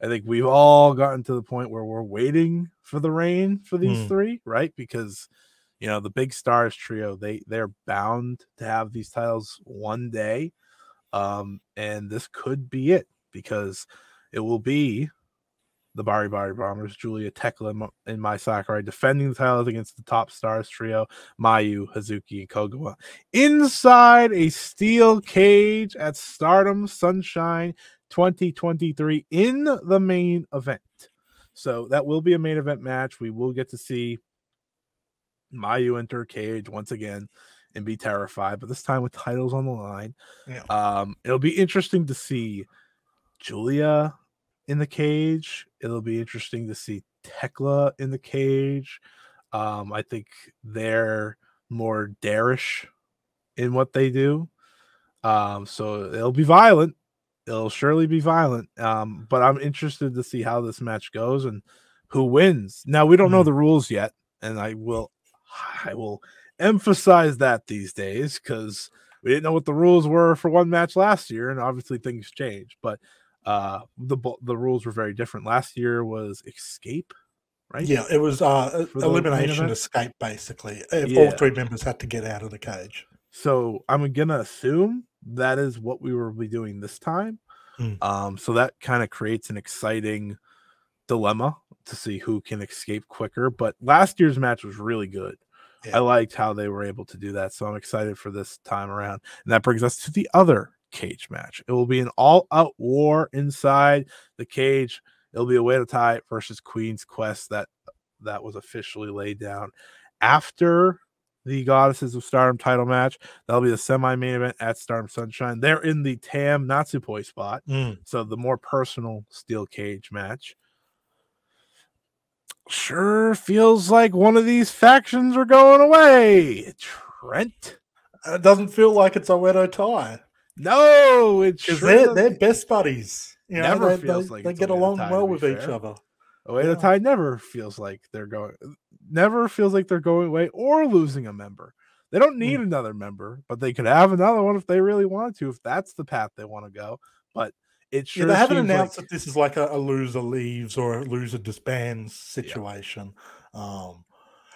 I think we've all gotten to the point where we're waiting for the reign for these three, right? Because, you know, the Big Stars trio, they're bound to have these titles one day. And this could be it, because it will be the Bari Bari Bombers, Julia, Tekla, and Mai Sakurai defending the titles against the Top Stars trio, Mayu, Hazuki, and Koguma, inside a steel cage at Stardom Sunshine 2023 in the main event. So that will be a main event match. We will get to see Mayu enter cage once again and be terrified, but this time with titles on the line. It'll be interesting to see Julia in the cage. It'll be interesting to see Tekla in the cage. I think they're more darish in what they do. So it'll be violent. It'll surely be violent. But I'm interested to see how this match goes and who wins. Now, we don't know the rules yet, and I will emphasize that these days, because we didn't know what the rules were for one match last year, and obviously things change. But the rules were very different. Last year was escape, right? Yeah, it was elimination escape, basically. All three members had to get out of the cage. So I'm gonna assume that is what we will be doing this time. So that kind of creates an exciting dilemma to see who can escape quicker. But last year's match was really good. I liked how they were able to do that, so I'm excited for this time around. And that brings us to the other cage match. It will be an all-out war inside the cage. It'll be a way to tie versus Queen's Quest that was officially laid down after the Goddesses of Stardom title match. That'll be the semi-main event at Stardom Sunshine. They're in the Tam Natsupoi spot, so the more personal steel cage match. Sure feels like one of these factions are going away. Trent? It doesn't feel like it's a Oedo tie. No, it's because they're best buddies. You know, never feels like they get along well with each other. Oedo tie never feels like they're going away or losing a member. They don't need another member, but they could have another one if they really wanted to, if that's the path they want to go. But it sure they haven't announced that this is like a loser leaves or a loser disbands situation.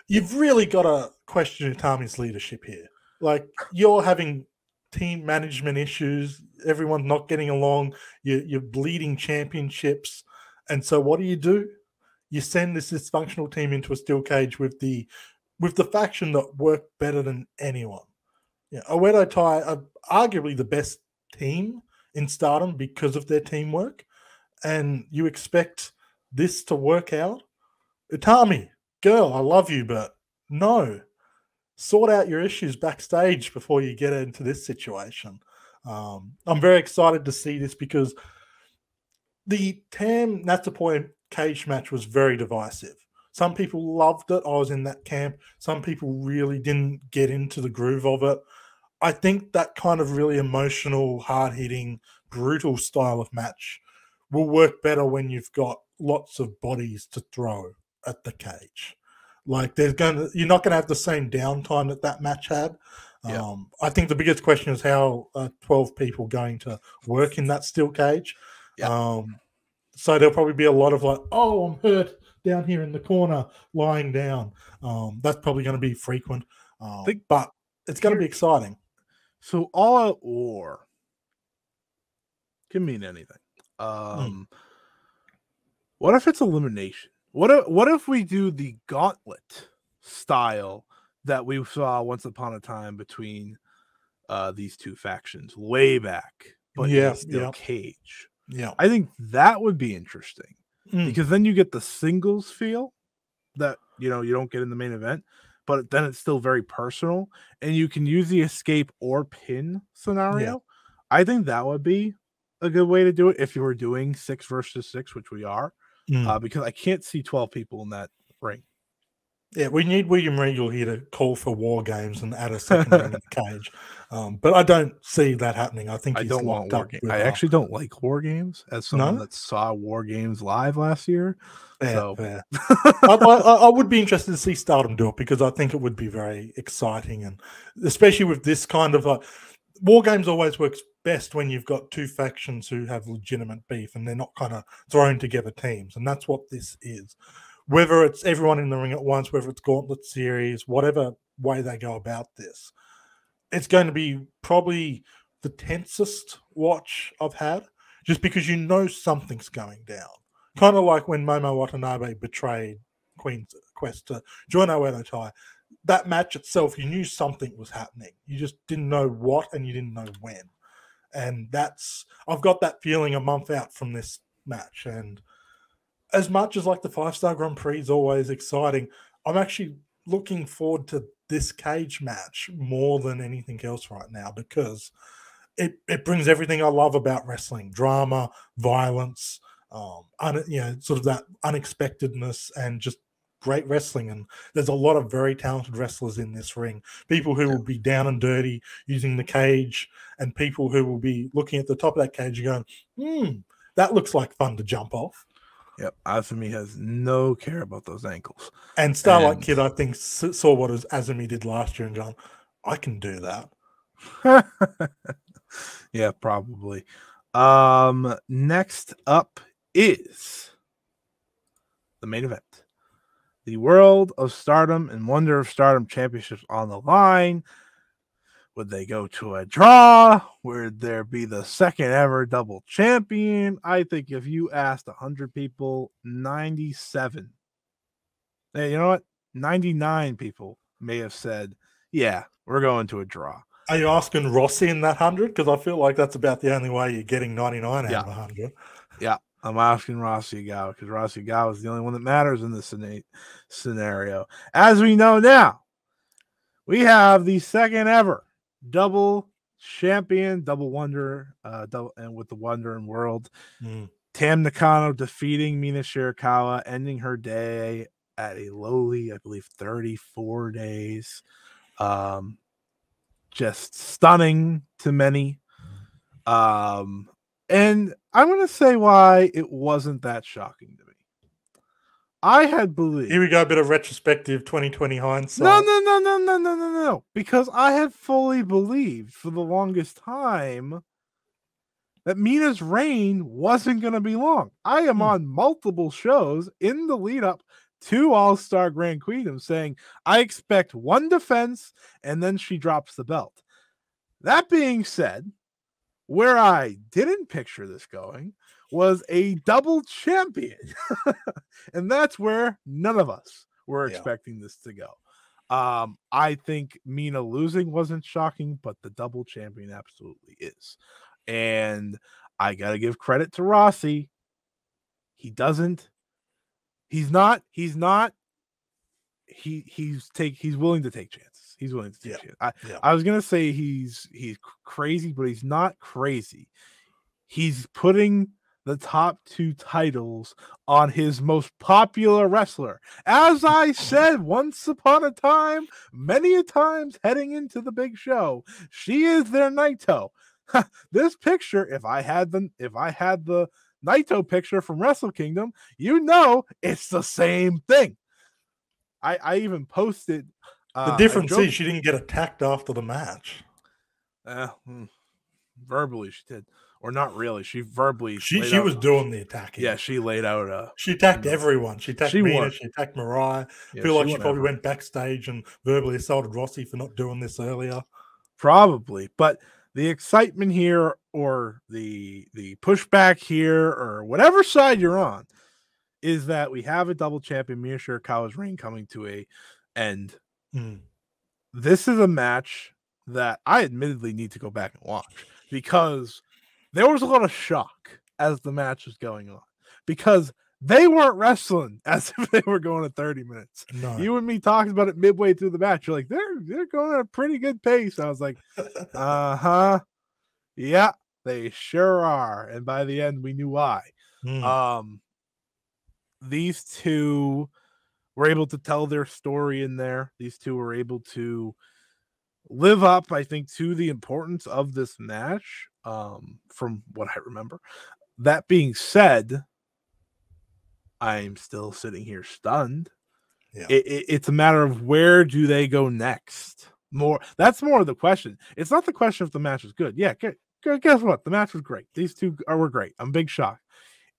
you've really got to question Utami's leadership here. Like, you're having team management issues. Everyone's not getting along. You're bleeding championships. And so what do? You send this dysfunctional team into a steel cage with the faction that work better than anyone. Yeah, Oedo Tai are arguably the best team in Stardom because of their teamwork. And you expect this to work out? Utami, girl, I love you, but no. Sort out your issues backstage before you get into this situation. I'm very excited to see this because the Tam Natsupoi cage match was very divisive. Some people loved it. I was in that camp. Some people really didn't get into the groove of it. I think that kind of really emotional, hard-hitting, brutal style of match will work better when you've got lots of bodies to throw at the cage. Like, you're not gonna have the same downtime that match had. Yeah. I think the biggest question is how 12 people going to work in that steel cage. Yeah. So there'll probably be a lot of like, oh, I'm hurt down here in the corner, lying down. That's probably going to be frequent, but it's going to be exciting. So All Out War can mean anything. What if it's elimination? What if we do the gauntlet style that we saw once upon a time between these two factions way back, but in a steel cage? Yeah, I think that would be interesting because then you get the singles feel that you don't get in the main event, but then it's still very personal, and you can use the escape or pin scenario. Yeah. I think that would be a good way to do it if you were doing 6 versus 6, which we are, because I can't see 12 people in that ring. Yeah, we need William Regal here to call for war games and add a second ring in the cage. But I don't see that happening. I think I don't want war games. I actually don't like war games as someone that saw war games live last year. So I would be interested to see Stardom do it because I think it would be very exciting, and especially with this kind of war games always works best when you've got two factions who have legitimate beef and they're not kind of thrown together teams, and that's what this is. Whether it's everyone in the ring at once, whether it's Gauntlet Series, whatever way they go about this, it's going to be probably the tensest watch I've had, just because something's going down. Kind of like when Momo Watanabe betrayed Queen's Quest to join Oedo Tai. That match itself, you knew something was happening. You just didn't know what and you didn't know when. And I've got that feeling a month out from this match. And as much as like the 5-star Grand Prix is always exciting, I'm actually looking forward to this cage match more than anything else right now because it brings everything I love about wrestling: drama, violence, sort of that unexpectedness, and just great wrestling. And there's a lot of very talented wrestlers in this ring. People who will be down and dirty using the cage, and people who will be looking at the top of that cage and going, that looks like fun to jump off. Yep, Azumi has no care about those ankles. And Starlight Kid, I think, saw what Azumi did last year and gone, I can do that. Yeah, probably. Next up is the main event. The World of Stardom and Wonder of Stardom Championships on the line. Would they go to a draw? Would there be the second ever double champion? I think if you asked 100 people, 97. Hey, you know what? 99 people may have said, yeah, we're going to a draw. Are you asking Rossi in that 100? Because I feel like that's about the only way you're getting 99 out of 100. Yeah, I'm asking Rossi Agawa because Rossi Agawa is the only one that matters in this scenario. As we know now, we have the second ever double champion, double wonder, and with the Wonder and World. Tam Nakano defeating Mina Shirakawa, ending her day at a lowly, I believe, 34 days. Just stunning to many. And I'm going to say why it wasn't that shocking to me. I had believed. Here we go, a bit of retrospective 2020 hindsight. No. Because I had fully believed for the longest time that Mina's reign wasn't going to be long. I am on multiple shows in the lead up 2 All-Star Grand Queendom saying, I expect 1 defense, and then she drops the belt. That being said, where I didn't picture this going was a double champion. And that's where none of us were expecting this to go. I think Mina losing wasn't shocking, but the double champion absolutely is. And I got to give credit to Rossi. He's willing to take chances. He's willing to take chances. I was going to say he's crazy, but he's not crazy. He's putting the top 2 titles on his most popular wrestler. As I said once upon a time, many a times heading into the big show, she is their Naito. This picture, if I had the Naito picture from Wrestle Kingdom, it's the same thing. I even posted. The difference is she didn't get attacked after the match. Verbally, she did. Or not really. She verbally. She was doing the attacking. Yeah, she laid out she attacked everyone. She attacked Mina. She attacked Mariah. I feel like she probably went backstage and verbally assaulted Rossi for not doing this earlier. Probably. But the excitement here, or the pushback here, or whatever side you're on, is that we have a double champion, Mina Shirakawa's reign, coming to a end. This is a match that I admittedly need to go back and watch, because there was a lot of shock as the match was going on, because they weren't wrestling as if they were going at 30 minutes. No. You and me talking about it midway through the match. You're like, they're going at a pretty good pace. I was like, yeah, they sure are. And by the end, we knew why. These 2 were able to tell their story in there. These 2 were able to live up, I think, to the importance of this match, from what I remember. That being said, I'm still sitting here stunned. It's a matter of where do they go next. That's more of the question. It's not the question if the match is good. Yeah, guess what? The match was great. These 2 were great. I'm big shocked.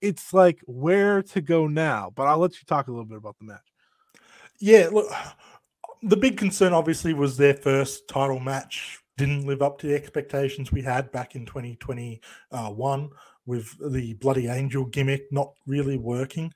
It's like where to go now. But I'll let you talk a little bit about the match. Yeah, look, the big concern obviously was their first title match didn't live up to the expectations we had back in 2021, with the Bloody Angel gimmick not really working.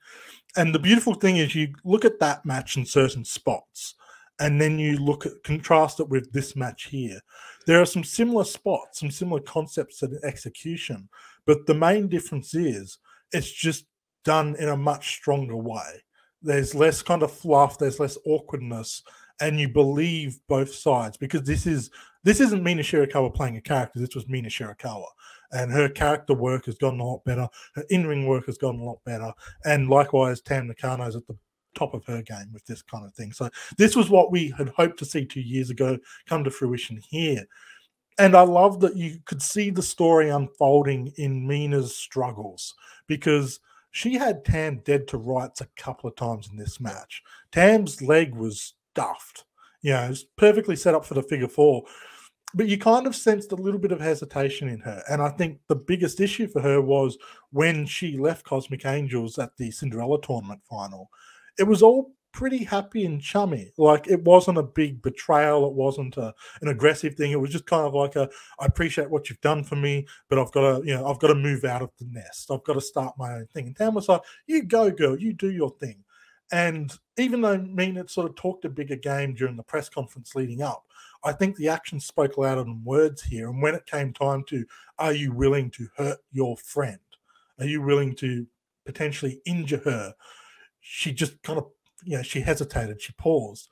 And the beautiful thing is, you look at that match in certain spots, and then you contrast it with this match here. There are some similar spots, some similar concepts and execution, but the main difference is it's just done in a much stronger way. There's less kind of fluff, there's less awkwardness, and you believe both sides, because this isn't Mina Shirakawa playing a character. This was Mina Shirakawa, and her character work has gotten a lot better. Her in-ring work has gotten a lot better, and likewise, Tam Nakano is at the top of her game with this kind of thing. So this was what we had hoped to see 2 years ago come to fruition here. And I love that you could see the story unfolding in Mina's struggles, because she had Tam dead to rights a couple of times in this match. Tam's leg was stuffed. It's perfectly set up for the figure 4. But you kind of sensed a little bit of hesitation in her. And I think the biggest issue for her was when she left Cosmic Angels at the Cinderella tournament final. It was all pretty happy and chummy. Like, it wasn't a big betrayal. It wasn't an aggressive thing. It was just kind of like I appreciate what you've done for me, but I've got to move out of the nest. I've got to start my own thing. And Tam was like, you go, girl, you do your thing. And even though Mina sort of talked a bigger game during the press conference leading up, I think the actions spoke louder than words here. And when it came time to, are you willing to hurt your friend? Are you willing to potentially injure her? She just kind of, she hesitated. She paused.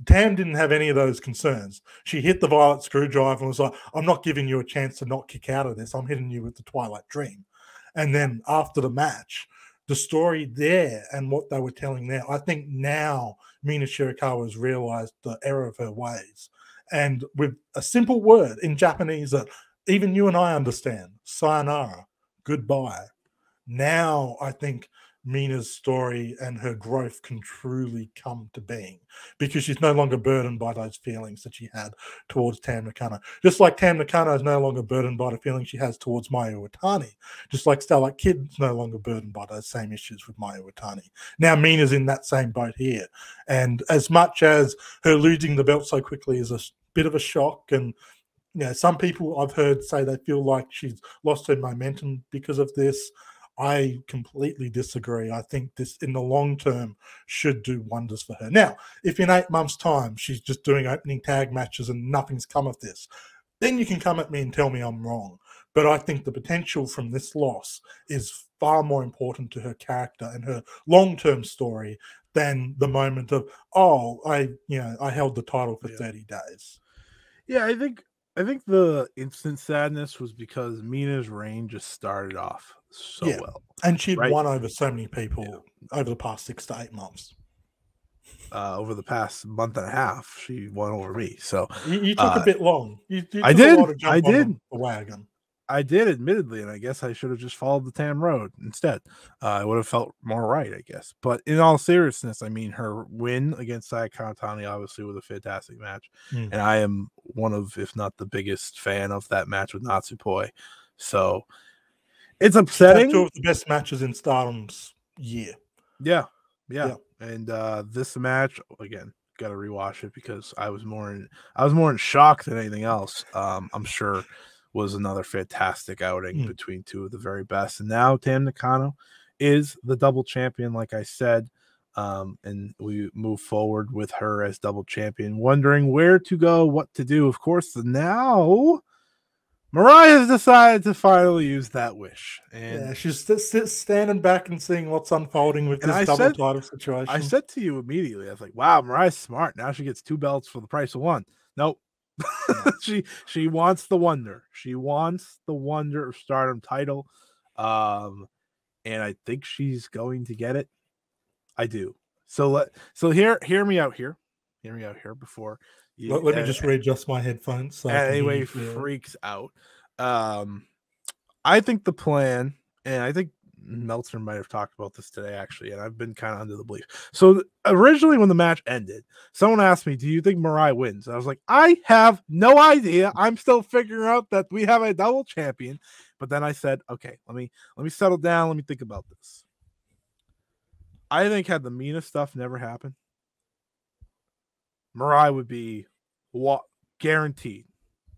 Tam didn't have any of those concerns. She hit the violet screwdriver and was like, I'm not giving you a chance to not kick out of this. I'm hitting you with the Twilight Dream. And then after the match, the story there and what they were telling there, I think now Mina Shirakawa has realized the error of her ways. And with a simple word in Japanese that even you and I understand, sayonara, goodbye. Now I think Mina's story and her growth can truly come to being, because she's no longer burdened by those feelings that she had towards Tam Nakano. Just like Tam Nakano is no longer burdened by the feelings she has towards Mayu Iwatani. Just like Starlight Kid is no longer burdened by those same issues with Mayu Iwatani. Now Mina's in that same boat here. And as much as her losing the belt so quickly is a bit of a shock, and some people I've heard say they feel like she's lost her momentum because of this, I completely disagree. I think this, in the long term, should do wonders for her. Now, if in 8 months' time she's just doing opening tag matches and nothing's come of this, then you can come at me and tell me I'm wrong. But I think the potential from this loss is far more important to her character and her long-term story than the moment of, I held the title for 30 days. Yeah, I think the instant sadness was because Mina's reign just started off so well. And she'd won over so many people over the past 6 to 8 months. Over the past month and a half, she won over me. So you took a bit long. You took I did. A while to jump I did. On the wagon. I did, admittedly, and I guess I should have just followed the Tam road instead. It would have felt more right, I guess. But in all seriousness, I mean, her win against Saya Kamatani obviously was a fantastic match, and I am one of, if not the biggest fan of that match with Natsupoi. So it's upsetting. Two of the best matches in Stardom's year. Yeah. And this match, again, got to rewatch it because I was more in shock than anything else. I'm sure was another fantastic outing between two of the very best. And now Tam Nakano is the double champion, like I said. And we move forward with her as double champion, wondering where to go, what to do. Of course, now Mariah has decided to finally use that wish. And she's standing back and seeing what's unfolding with this double title situation. I said to you immediately, I was like, wow, Mariah's smart. Now she gets 2 belts for the price of 1. Nope. She wants the wonder. She wants the wonder of Stardom title. And I think she's going to get it. I do. So hear me out here. Hear me out here before you let me just readjust my headphones. So anyway, freaks out. I think the plan, and I think Meltzer might have talked about this today, actually, and I've been kind of under the belief. So originally when the match ended, someone asked me, do you think Mariah wins? And I was like, I have no idea. I'm still figuring out that we have a double champion. But then I said, okay, let me settle down. Let me think about this. I think had the Mina stuff never happened, Mariah would be guaranteed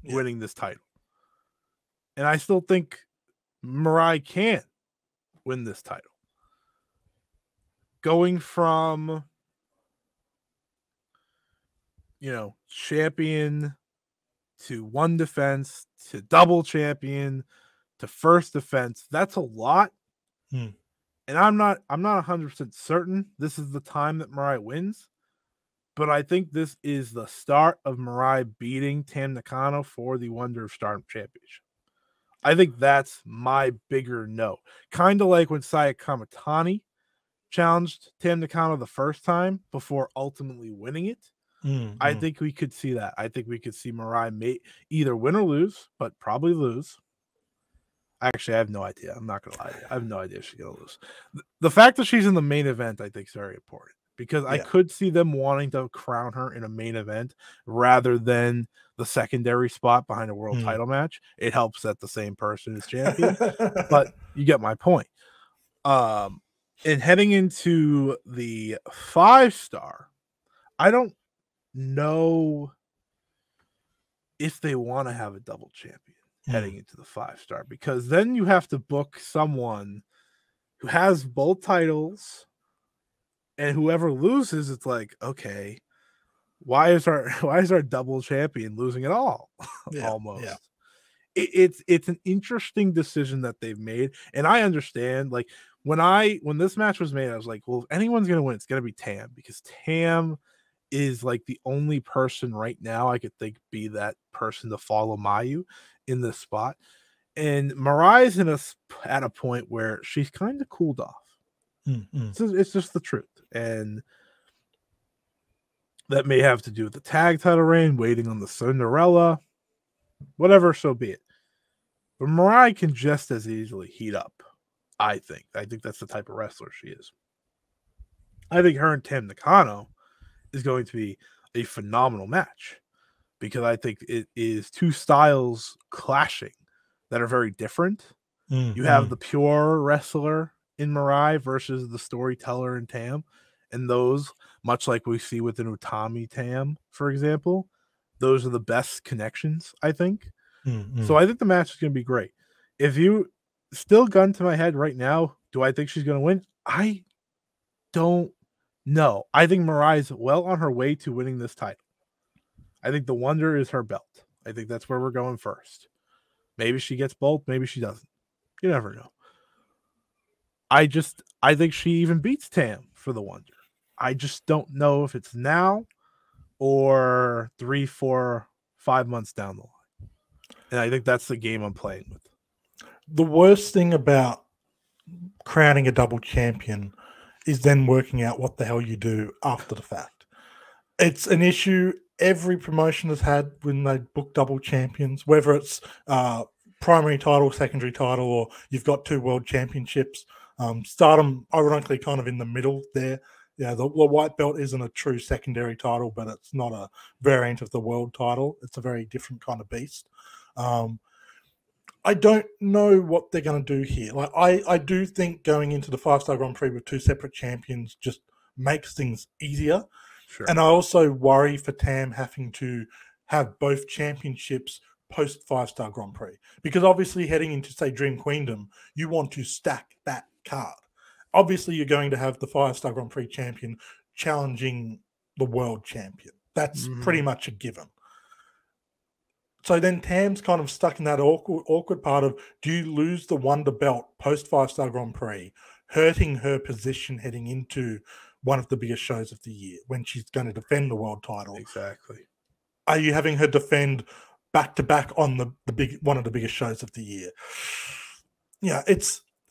winning this title. And I still think Mariah can win this title. Going from, champion to 1 defense to double champion to first defense, that's a lot. And I'm not 100% certain this is the time that Mariah wins, but I think this is the start of Mariah beating Tam Nakano for the Wonder of Stardom Championship. I think that's my bigger no. Kind of like when Saya Kamatani challenged Tam Nakano the first time before ultimately winning it. I think we could see that. I think we could see Mariah either win or lose, but probably lose. Actually, I have no idea. I'm not going to lie to you. I have no idea if she's going to lose. The fact that she's in the main event, I think, is very important because I could see them wanting to crown her in a main event rather than the secondary spot behind a world title match. It helps that the same person is champion, but you get my point. And heading into the 5-star, I don't know if they want to have a double champion heading into the 5-star, because then you have to book someone who has both titles, and whoever loses, it's like, okay, why is our double champion losing it all? Almost. It's an interesting decision that they've made, and I understand. Like when this match was made, I was like, well, if anyone's gonna win, it's gonna be Tam, because Tam is like the only person right now I could think be that person to follow Mayu in this spot. And Mariah's at a point where she's kind of cooled off. It's just the truth. And that may have to do with the tag title reign, waiting on the Cinderella, whatever, so be it. But Mariah can just as easily heat up I think that's the type of wrestler she is. I think her and Tam Nakano is going to be a phenomenal match because I think it is two styles clashing that are very different. You have the pure wrestler in Mirai versus the storyteller in Tam, and those, much like we see with an Utami Tam, for example, those are the best connections, I think. So I think the match is going to be great. If you still gun to my head right now, do I think she's going to win? I don't know. I think Mirai is well on her way to winning this title. I think the wonder is her belt. I think that's where we're going first. Maybe she gets both, maybe she doesn't. You never know. I think she even beats Tam for the wonder. I just don't know if it's now or 3, 4, 5 months down the line. And I think that's the game I'm playing with. The worst thing about crowning a double champion is then working out what the hell you do after the fact. It's an issue every promotion has had when they book double champions, whether it's primary title, secondary title, or you've got 2 world championships. Stardom, ironically, kind of in the middle there. Yeah, the white belt isn't a true secondary title, but it's not a variant of the world title. It's a very different kind of beast. I don't know what they're going to do here. Like, I do think going into the 5-star Grand Prix with 2 separate champions just makes things easier. Sure. And I also worry for Tam having to have both championships post 5-star Grand Prix. Because obviously heading into, say, Dream Queendom, you want to stack that card. Obviously, you're going to have the 5-star Grand Prix champion challenging the world champion. That's pretty much a given. So then Tam's kind of stuck in that awkward part of, do you lose the Wonder Belt post 5-star Grand Prix, hurting her position heading into one of the biggest shows of the year when she's going to defend the world title? Exactly. Are you having her defend back-to-back on the one of the biggest shows of the year? Yeah,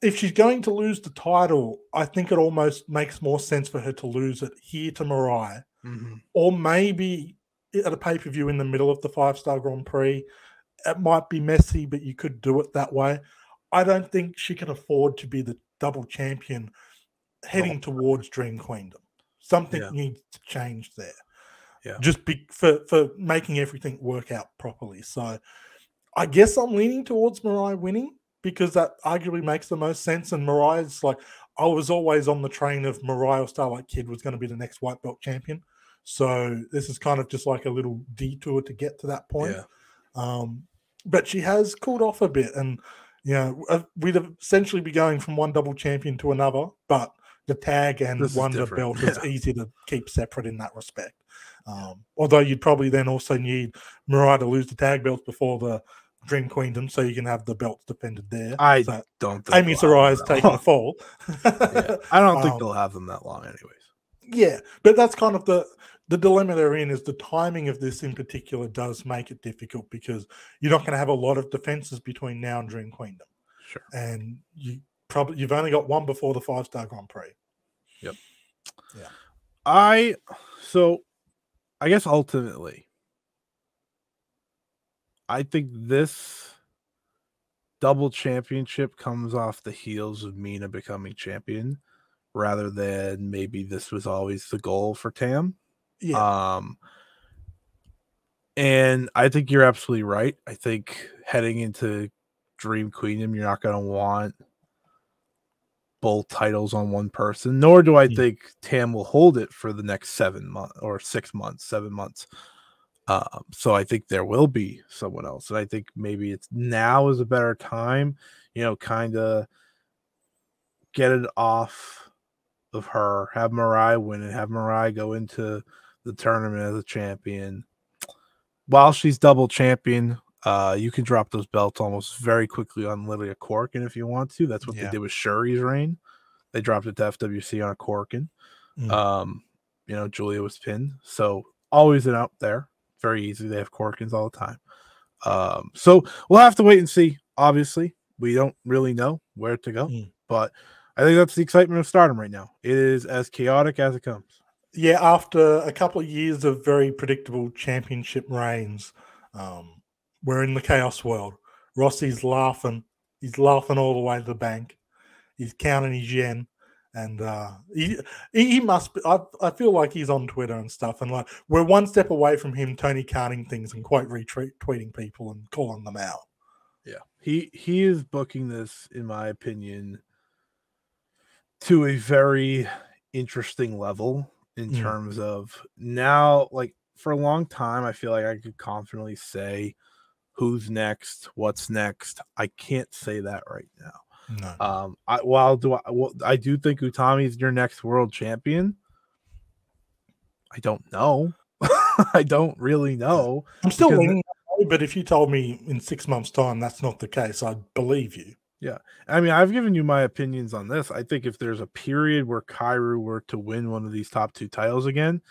if she's going to lose the title, I think it almost makes more sense for her to lose it here to Mirai, or maybe at a pay-per-view in the middle of the 5-star Grand Prix. It might be messy, but you could do it that way. I don't think she can afford to be the double champion heading towards Dream Queendom. Something needs to change there. Yeah. Just for making everything work out properly. So I guess I'm leaning towards Mirai winning because that arguably makes the most sense. And Mariah's like, I was always on the train of Mariah or Starlight Kid was going to be the next white belt champion. So this is kind of just like a little detour to get to that point. Yeah. But she has cooled off a bit. And, you know, we'd essentially be going from one double champion to another. But the tag and Wonder Belt is easy to keep separate in that respect. Although you'd probably then also need Mariah to lose the tag belts before the Dream Queendom, so you can have the belts defended there. I don't think Amy Sarai is taking the fall. I don't think they'll have them that long anyways. Yeah, but that's kind of the dilemma they're in, is the timing of this in particular does make it difficult because you're not going to have a lot of defenses between now and Dream Queendom. Sure. And you've only got one before the 5-star Grand Prix. Yep. Yeah. I guess ultimately, I think this double championship comes off the heels of Mina becoming champion rather than maybe this was always the goal for Tam. Yeah. And I think you're absolutely right. I think heading into Dream Queendom, you're not going to want both titles on one person, nor do I think Tam will hold it for the next 7 months or 6 months, 7 months. So I think there will be someone else. And I think maybe it's now is a better time, you know, kind of get it off of her, have Mirai win it, have Mirai go into the tournament as a champion. While she's double champion, you can drop those belts almost very quickly on literally a Corkin if you want to. That's what they did with Shuri's reign. They dropped it to FWC on a Corkin. You know, Julia was pinned. So always an out there. Very easy. They have Corkins all the time. So we'll have to wait and see. Obviously, we don't really know where to go. But I think that's the excitement of Stardom right now. It is as chaotic as it comes. Yeah, after a couple of years of very predictable championship reigns, we're in the chaos world. Rossi's laughing. He's laughing all the way to the bank. He's counting his yen. And he must be, I feel like he's on Twitter and stuff. And like, we're one step away from him Tony counting things and quite retweeting people and calling them out. Yeah. He is booking this, in my opinion, to a very interesting level in terms of now, like for a long time, I feel like I could confidently say who's next, what's next. I can't say that right now. No. I do think Utami's your next world champion. I don't know. I don't really know. I'm still leaning that way, but if you told me in 6 months' time that's not the case, I'd believe you. Yeah. I mean, I've given you my opinions on this. I think if there's a period where Kaoru were to win one of these top 2 titles again,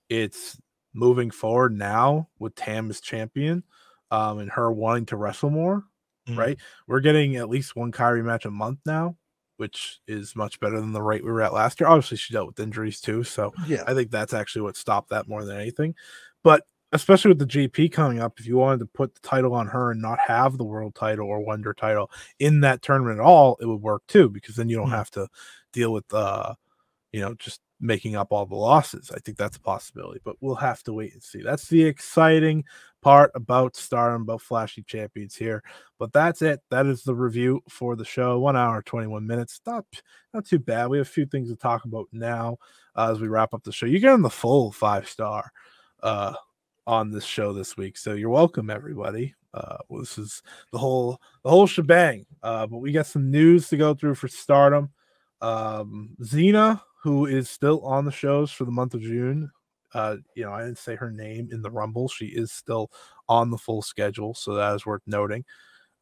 it's moving forward now with Tam as champion, and her wanting to wrestle more, right? We're getting at least one Kairi match a month now, which is much better than the rate we were at last year. Obviously, she dealt with injuries too, so yeah, I think that's actually what stopped that more than anything. But especially with the GP coming up, if you wanted to put the title on her and not have the world title or wonder title in that tournament at all, it would work too, because then you don't have to deal with just making up all the losses. I think that's a possibility, but we'll have to wait and see. That's the exciting part about Stardom, about Flashing Champions here. But that's it. That is the review for the show. 1 hour, 21 minutes. Not too bad. We have a few things to talk about now as we wrap up the show. You're getting the full 5-star on this show this week, so you're welcome, everybody. This is the whole shebang. But we got some news to go through for Stardom. Xena, who is still on the shows for the month of June. I didn't say her name in the Rumble. She is still on the full schedule, so that is worth noting.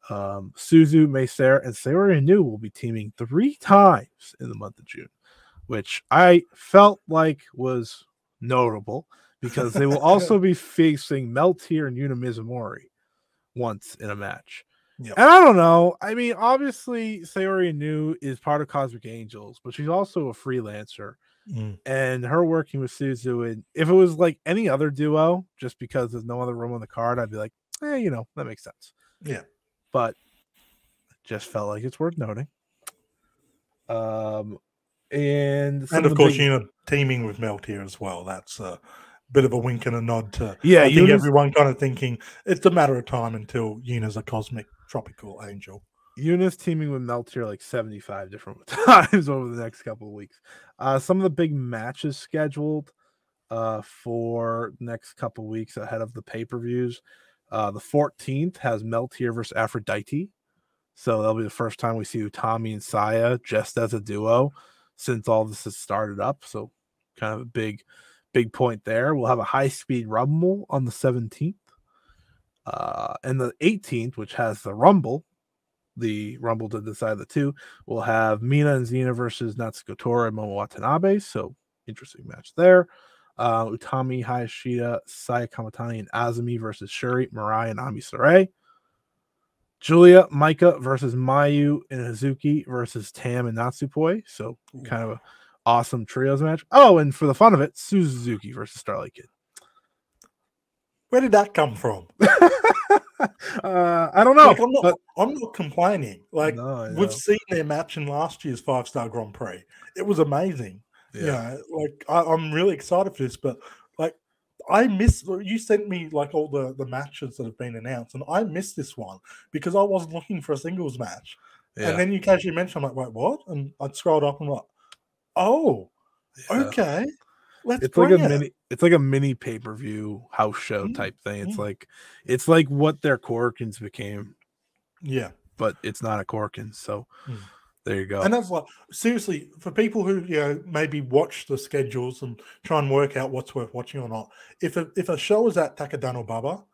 Suzu, Meisera, and Sayori Inu will be teaming 3 times in the month of June, which I felt like was notable because they will also be facing Meltier and Yuna Mizumori once in a match. Yep. And I don't know. I mean, obviously, Sayori Inu is part of Cosmic Angels, but she's also a freelancer. And her working with Suzu, and if it was like any other duo, just because there's no other room on the card, I'd be like, that makes sense. Yeah. But just felt like it's worth noting. And of course, teaming with Meltier as well. That's a bit of a wink and a nod to. Yeah, I think everyone kind of thinking it's a matter of time until Yuna's a cosmic tropical angel. Yuna's teaming with Meltier like 75 different times over the next couple of weeks. Some of the big matches scheduled for the next couple of weeks ahead of the pay-per-views. The 14th has Meltier versus Aphrodite. So that'll be the first time we see Utami and Saya just as a duo since all this has started up. So kind of a big point there. We'll have a high-speed Rumble on the 17th. And the 18th, which has the Rumble to decide the 2, we'll have Mina and Xena versus Natsuko Tora and Momo Watanabe. So interesting match there. Utami, Hayashida, Saya Kamatani, and Azumi versus Shuri, Mirai, and Ami Sarai. Julia, Maika versus Mayu and Hazuki versus Tam and Natsupoi. So kind of an awesome trios match. Oh, and for the fun of it, Suzuki versus Starlight Kid. Where did that come from? I don't know. I'm not complaining. Like, we've seen their match in last year's 5-star Grand Prix. It was amazing. Yeah. I'm really excited for this, but like, you sent me like all the matches that have been announced, and I missed this one because I wasn't looking for a singles match. Yeah. And then you casually mentioned, I'm like, wait, what? And I scrolled up and I'm like, oh, okay. It's like a mini pay-per-view house show type thing. It's like what their Corkins became. Yeah. But it's not a Corkins, so there you go. And that's like, seriously, for people who maybe watch the schedules and try and work out what's worth watching or not, if a show is at Takadano Baba,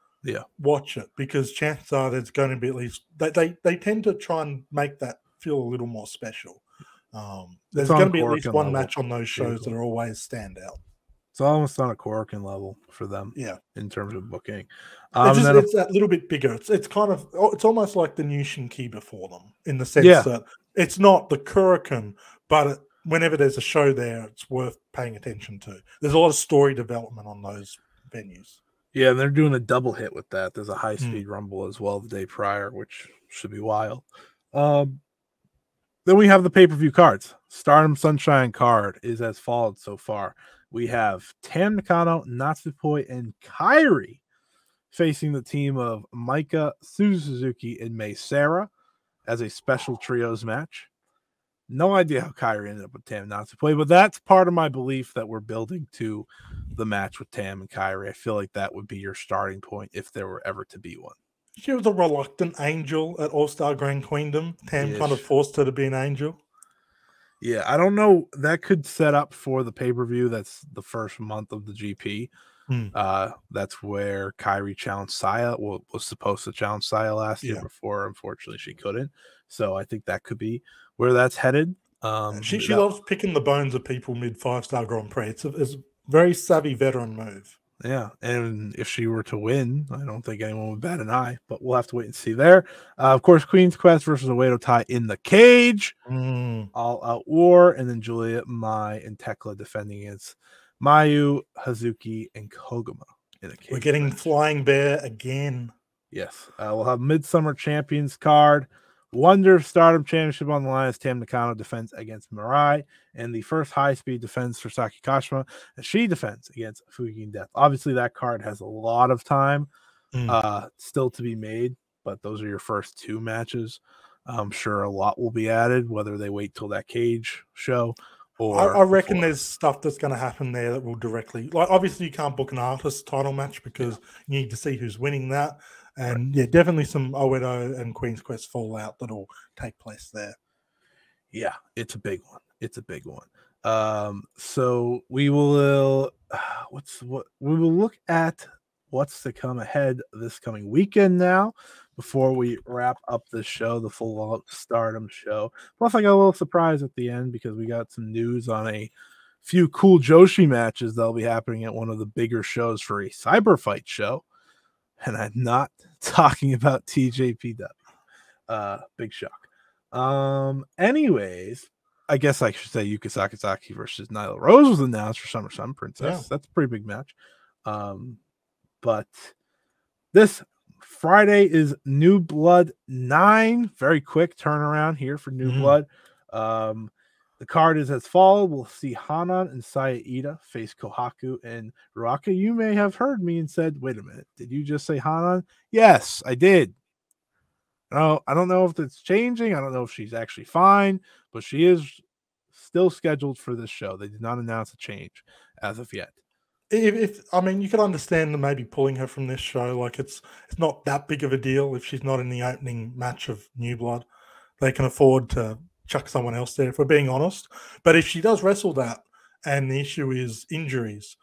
watch it, because chances are there's going to be at least they tend to try and make that feel a little more special. There's going to be at least one match on those shows that are always stand out. It's almost on a Corkin level for them, in terms of booking. It's that little bit bigger. It's almost like the new Shinkiba for them, in the sense that it's not the Kurikan, but whenever there's a show there, it's worth paying attention to. There's a lot of story development on those venues. Yeah, and they're doing a double hit with that. There's a high-speed Rumble as well the day prior, which should be wild. Then we have the pay-per-view cards. Stardom Sunshine card is as followed so far. We have Tam Nakano, Natsupoi, and Kairi facing the team of Maika, Suzuki, and Mei Sarah as a special trios match. No idea how Kairi ended up with Tam Natsupoi, but that's part of my belief that we're building to the match with Tam and Kairi. I feel like that would be your starting point if there were ever to be one. She was a reluctant angel at All-Star Grand Queendom. Tam kind of forced her to be an angel. Yeah, I don't know. That could set up for the pay-per-view. That's the first month of the GP. That's where Kairi challenged Saya. Was supposed to challenge Saya last year before, unfortunately, she couldn't. So I think that could be where that's headed. She loves picking the bones of people mid 5-star Grand Prix. It's a very savvy veteran move. Yeah, and if she were to win, I don't think anyone would bat an eye, but we'll have to wait and see there. Of course, Queen's Quest versus Oedo Tai in the cage. All out war, and then Julia, Mai, and Tekla defending against Mayu, Hazuki, and Koguma in the cage. We're getting Flying Bear again. Yes. We'll have Midsummer Champions card. Wonder Stardom Championship on the line as Tam Nakano defends against Mirai, and the first high-speed defense for Saki Kashima, and she defends against Fukigen Death. Obviously, that card has a lot of time still to be made, but those are your first two matches. I'm sure a lot will be added, whether they wait till that cage show or I reckon there's stuff that's going to happen there that will directly, like, obviously you can't book an artist title match because you need to see who's winning that. And definitely some Oedo and Queen's Quest fallout that'll take place there. Yeah, it's a big one. It's a big one. So we will we will look at what's to come ahead this coming weekend now before we wrap up the show, the full Stardom show. Plus, I got a little surprise at the end because we got some news on a few cool Joshi matches that'll be happening at one of the bigger shows for a cyber fight show. And I'm not talking about TJPW. Big shock. Anyways, I guess I should say Yuka Sakazaki versus Nyla Rose was announced for SummerSlam Princess. Yeah. That's a pretty big match. But this Friday is New Blood 9. Very quick turnaround here for New Blood. The card is as follows. We'll see Hanan and Saya Ida face Kohaku and Ruaka. You may have heard me and said, wait a minute, did you just say Hanan? Yes, I did. No, I don't know if it's changing. I don't know if she's actually fine, but she is still scheduled for this show. They did not announce a change as of yet. If I mean, you can understand them maybe pulling her from this show. Like it's not that big of a deal if she's not in the opening match of New Blood. They can afford to chuck someone else there, if we're being honest. But if she does wrestle that and the issue is injuries,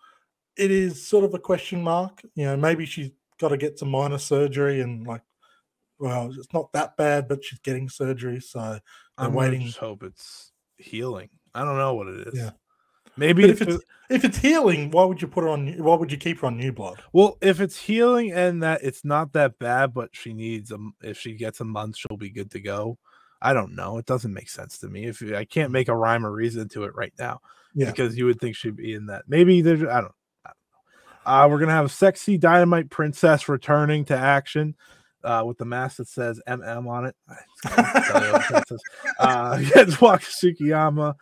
it is sort of a question mark. You know, maybe she's got to get some minor surgery and well, it's not that bad, but she's getting surgery. So I'm waiting. I just hope it's healing. I don't know what it is. Yeah. Maybe if it's healing, why would you put her on? Why would you keep her on New Blood? Well, if it's healing and that it's not that bad, but she needs if she gets a month, she'll be good to go. I don't know. It doesn't make sense to me. If I can't make a rhyme or reason to it right now, because you would think she'd be in that. Maybe there's I don't know. We're gonna have a sexy Dynamite Princess returning to action with the mask that says MM on it. Against Waka Tsukiyama.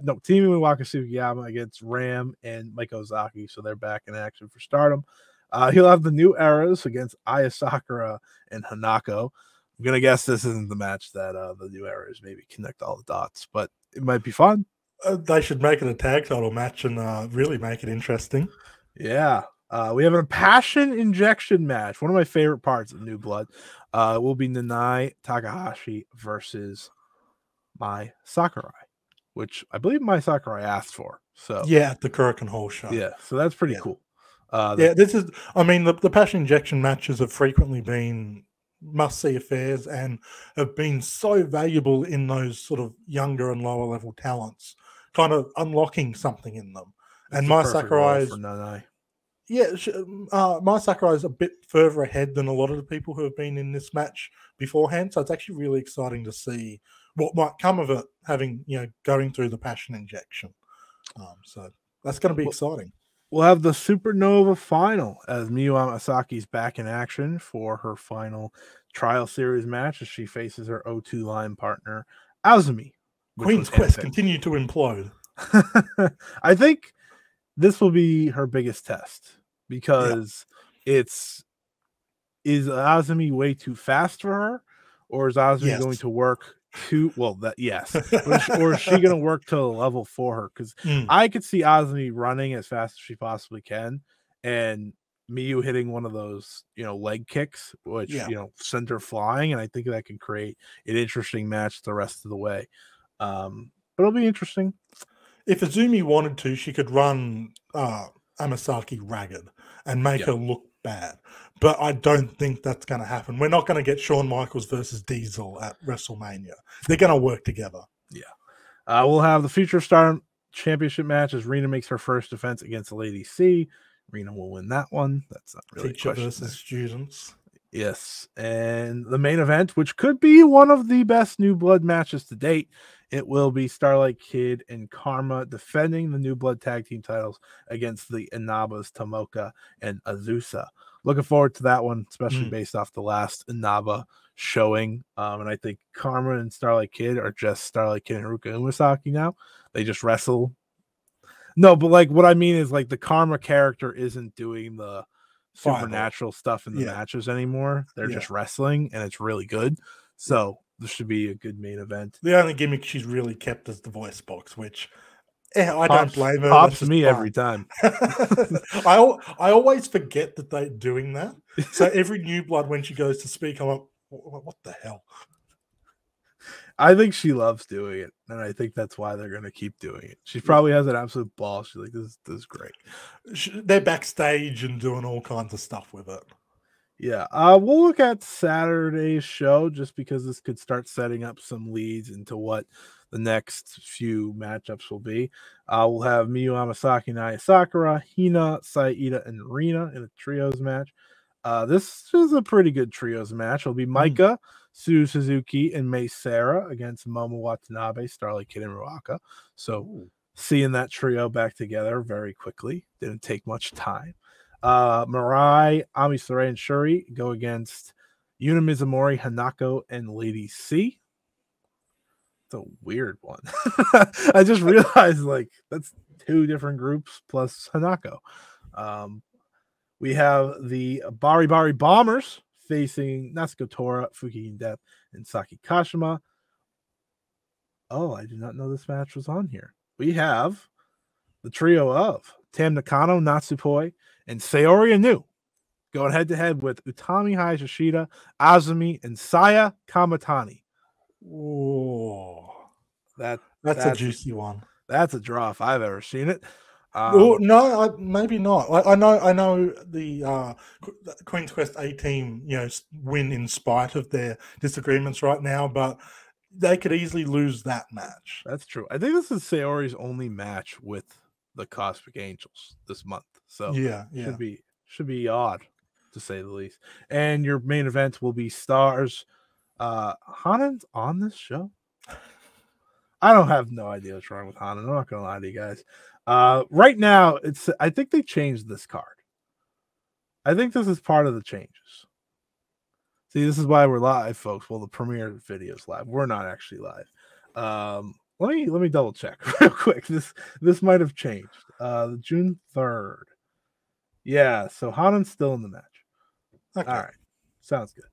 No, teaming with Waka Tsukiyama against Ram and Mike Ozaki. So they're back in action for Stardom. He'll have the New Eras against Aya Sakura and Hanako. I'm gonna guess this isn't the match that the New Eras maybe connect all the dots, but it might be fun. They should make it a tag title match and really make it interesting. Yeah. We have a passion injection match. One of my favorite parts of New Blood will be Nanai Takahashi versus Mai Sakurai, which I believe Mai Sakurai asked for. So yeah, at the Kurikan Hall show. Yeah, so that's pretty cool. This is. I mean, the passion injection matches have frequently been must-see affairs and have been so valuable in those sort of younger and lower level talents, kind of unlocking something in them. And Mai Sakurai is. Yeah, Mai Sakurai is a bit further ahead than a lot of the people who have been in this match beforehand. So it's actually really exciting to see what might come of it, having going through the passion injection. So that's going to be exciting. We'll have the Supernova final as Miyu Amasaki's back in action for her final trial series match as she faces her O2 line partner Azumi Queen's Quest continued to implode. I think this will be her biggest test because is Azumi way too fast for her, or is Azumi going to work too well? That yes, or is she going to work to a level for her? Because I could see Azumi running as fast as she possibly can, and Miyu hitting one of those leg kicks, which send her flying, and I think that can create an interesting match the rest of the way. But it'll be interesting. If Azumi wanted to, she could run Amasaki ragged and make her look bad. But I don't think that's going to happen. We're not going to get Shawn Michaels versus Diesel at WrestleMania. They're going to work together. Yeah. We'll have the Future Star Championship match as Rina makes her first defense against Lady C. Rina will win that one. That's not really teacher versus students. Yes. And the main event, which could be one of the best New Blood matches to date, it will be Starlight Kid and Karma defending the New Blood tag team titles against the Inabas, Tomoka, and Azusa. Looking forward to that one, especially based off the last Inaba showing. And I think Karma and Starlight Kid are just Starlight Kid and Haruka Umasaki now. They just wrestle. No, but like what I mean is like the Karma character isn't doing the supernatural stuff in the matches anymore. They're just wrestling, and it's really good. So this should be a good main event. The only gimmick she's really kept is the voice box, which I don't blame her. Pops me every time. I always forget that they're doing that. So every New Blood, when she goes to speak, I'm like, what the hell? I think she loves doing it, and I think that's why they're going to keep doing it. She probably has an absolute ball. She's like, this is great. They're backstage and doing all kinds of stuff with it. Yeah, we'll look at Saturday's show just because this could start setting up some leads into what the next few matchups will be. We'll have Miyu Amasaki, Naya Sakura, Hina, Saida, and Rina in a trios match. This is a pretty good trios match. It'll be Maika, Sue Suzuki, and Mei Sarah against Momo Watanabe, Starlight Kid, and Ruaka. So seeing that trio back together very quickly. Didn't take much time. Mirai, Ami Sourei, and Shuri go against Yuna Mizumori, Hanako, and Lady C. It's a weird one. I just realized like that's two different groups plus Hanako. We have the Bari Bari Bombers facing Natsuko Tora, Fuki Death, and Saki Kashima. Oh, I did not know this match was on here. We have the trio of Tam Nakano, Natsupoi, and Saori Inu going head-to-head with Utami Hayashishita, Azumi, and Saya Kamatani. Oh, that's a juicy one. That's a draw if I've ever seen it. No, maybe not. I know the Queen's Quest A team, win in spite of their disagreements right now, but they could easily lose that match. That's true. I think this is Saori's only match with the Cosmic Angels this month. So should be odd to say the least. And your main event will be Stars. Hanan's on this show. I don't have no idea what's wrong with Hanan. I'm not gonna lie to you guys. Right now, I think they changed this card. I think this is part of the changes. See, this is why we're live, folks. Well, the premiere video is live. We're not actually live. Let me double check real quick. This might have changed. June 3rd. Yeah, so Hanan's still in the match. Okay. All right. Sounds good.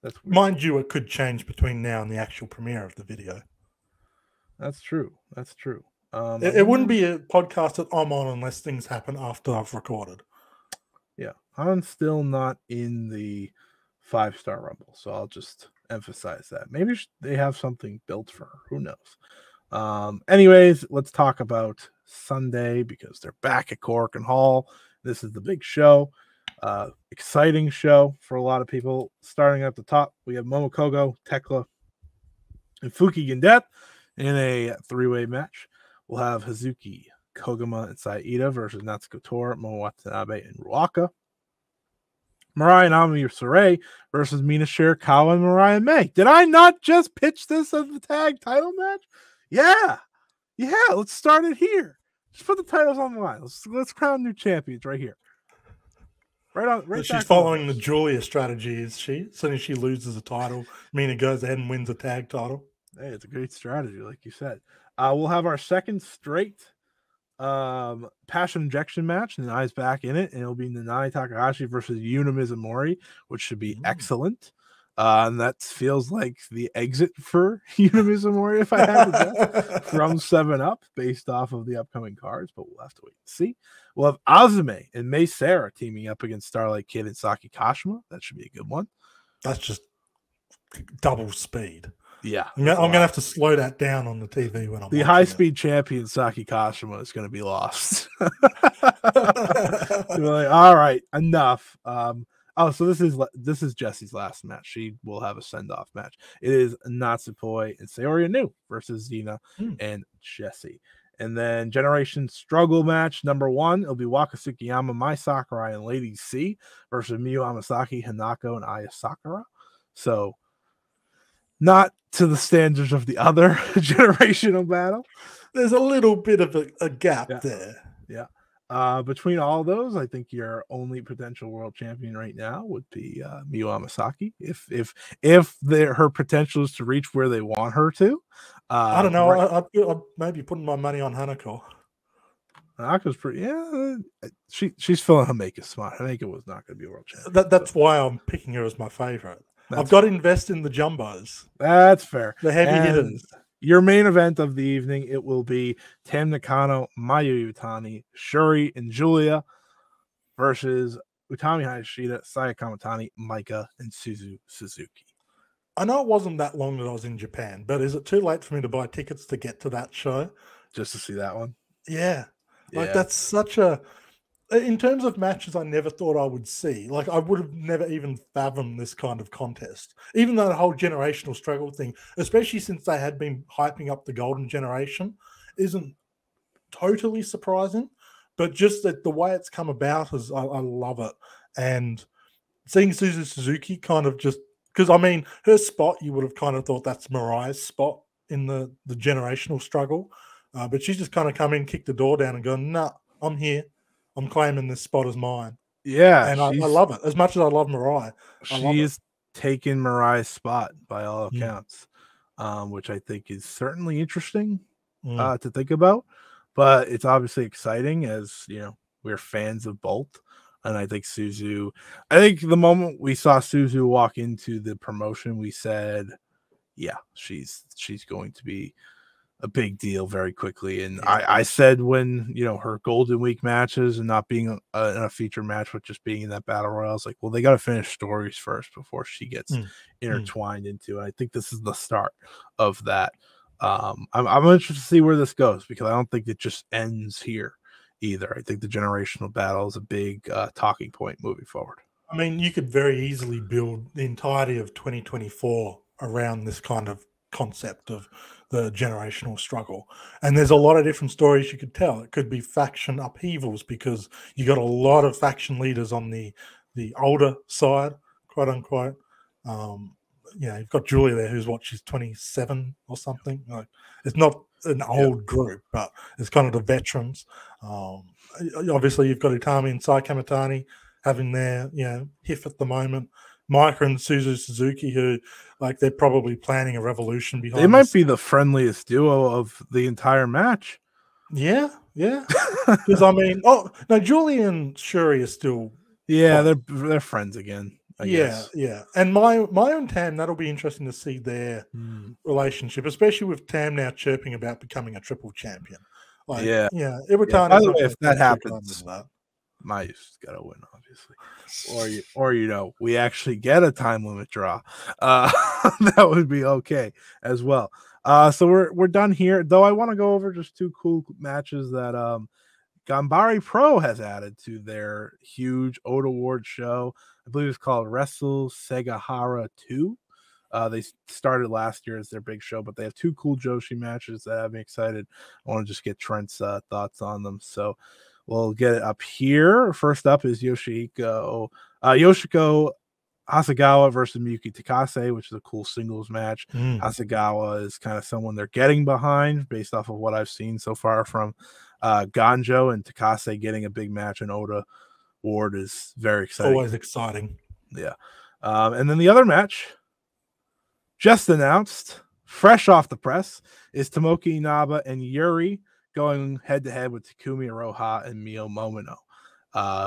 That's weird. Mind you, it could change between now and the actual premiere of the video. That's true. It wouldn't be a podcast that I'm on unless things happen after I've recorded. Yeah. Hanan's still not in the 5-star Rumble, so I'll just emphasize that. Maybe they have something built for her. Who knows? Anyways, let's talk about Sunday because they're back at Korakuen Hall. This is the big show. Exciting show for a lot of people. Starting at the top, we have Momokogo, Tekla, and Fuki Gendet in a 3-way match. We'll have Hazuki, Koguma, and Saida versus Natsuko Tora, Momo Watanabe, and Ruaka. Mirai and Ami Sourei versus Mina Shirakawa and Mariah May. Did I not just pitch this as the tag title match? Yeah. Let's start it here. Just put the titles on the line. Let's crown new champions right here. Right. She's following the Julia strategy, is she? As soon as she loses a title, Mina goes ahead and wins a tag title. Hey, it's a great strategy, like you said. We'll have our second straight passion injection match, and Nanae's back in it, and it'll be Nanae Takahashi versus Yuna Mizumori, which should be excellent. And that feels like the exit for Yuna Mizumori, if I had to guess, from 7-Up, based off of the upcoming cards, but we'll have to wait and see. We'll have Azume and Mei Sarah teaming up against Starlight Kid and Saki Kashima. That should be a good one. That's just double speed. Yeah, I'm going to have to slow that down on the TV when I'm the high-speed champion Saki Kashima is going to be lost. Like, all right, enough. So this is Jesse's last match. She will have a send-off match. It is Natsupoi and Sayori New versus Xena and Jesse. And then Generation Struggle match number 1. It'll be Waka Tsukiyama, Mai Sakurai, and Lady C versus Miyu Hamasaki, Hanako, and Aya Sakura. So not to the standards of the other generational battle. There's a little bit of a gap there. Yeah. Between all those, I think your only potential world champion right now would be Miyu Hamasaki. If her potential is to reach where they want her to. I don't know. I'd maybe putting my money on Hanako. Hanako's pretty. Yeah, she's filling Hameka's spot. Hameka was not going to be a world champion. That's why I'm picking her as my favorite. I've got to invest in the jumbos. That's fair. The heavy hitters. Your main event of the evening, it will be Tam Nakano, Mayu Utani, Shuri, and Julia versus Utami Hayashida, Saya Kamatani, Maika, and Suzu Suzuki. I know it wasn't that long that I was in Japan, but is it too late for me to buy tickets to get to that show? Just to see that one? Yeah. That's such a... In terms of matches I never thought I would see, like I would have never even fathomed this kind of contest. Even though the whole generational struggle thing, especially since they had been hyping up the golden generation, isn't totally surprising. But just that the way it's come about, I love it. And seeing Suzu Suzuki kind of just... Because, I mean, her spot, you would have kind of thought that's Mariah's spot in the generational struggle. But she's just kind of come in, kicked the door down and gone, nah, I'm here. I'm claiming this spot as mine. Yeah. And I love it. As much as I love Mariah. She's taken Mariah's spot by all accounts, which I think is certainly interesting to think about. But it's obviously exciting as, we're fans of both. And I think the moment we saw Suzu walk into the promotion, we said, yeah, she's going to be a big deal very quickly. And I said when, her Golden Week matches and not being in a feature match, but just being in that battle royale, I was like, well, they got to finish stories first before she gets intertwined into it. I think this is the start of that. I'm interested to see where this goes, because I don't think it just ends here either. I think the generational battle is a big talking point moving forward. I mean, you could very easily build the entirety of 2024 around this kind of concept of the generational struggle, and there's a lot of different stories you could tell. It could be faction upheavals, because you got a lot of faction leaders on the older side, quote unquote. You've got Julia there, who's she's 27 or something. Like, it's not an old group, but it's kind of the veterans. Obviously you've got Utami and Sai Kamatani having their hiff at the moment. Maika and Suzu Suzuki, who they're probably planning a revolution behind. They might be the friendliest duo of the entire match. Yeah. Because Julie and Shuri are still. Yeah, they're friends again. I guess. Yeah. And my own Tam, that'll be interesting to see their relationship, especially with Tam now chirping about becoming a triple champion. By the way, if that happens, Mayu's got to win, obviously, or we actually get a time limit draw. That would be okay as well. So we're done here, though. I want to go over just 2 cool matches that Ganbare Pro has added to their huge Ode Award show. I believe it's called Wrestle Segahara 2. They started last year as their big show, but they have 2 cool Joshi matches that have me excited. I want to just get Trent's thoughts on them. So we'll get it up here. First up is Yoshiko Hasegawa versus Miyuki Takase, which is a cool singles match. Hasegawa is kind of someone they're getting behind based off of what I've seen so far from Ganjo, and Takase getting a big match in Oda Ward is very exciting. Always exciting. Yeah. And then the other match just announced fresh off the press, is Tomoki Inaba and Yuri going head-to-head with Takumi Iroha and Mio Momono,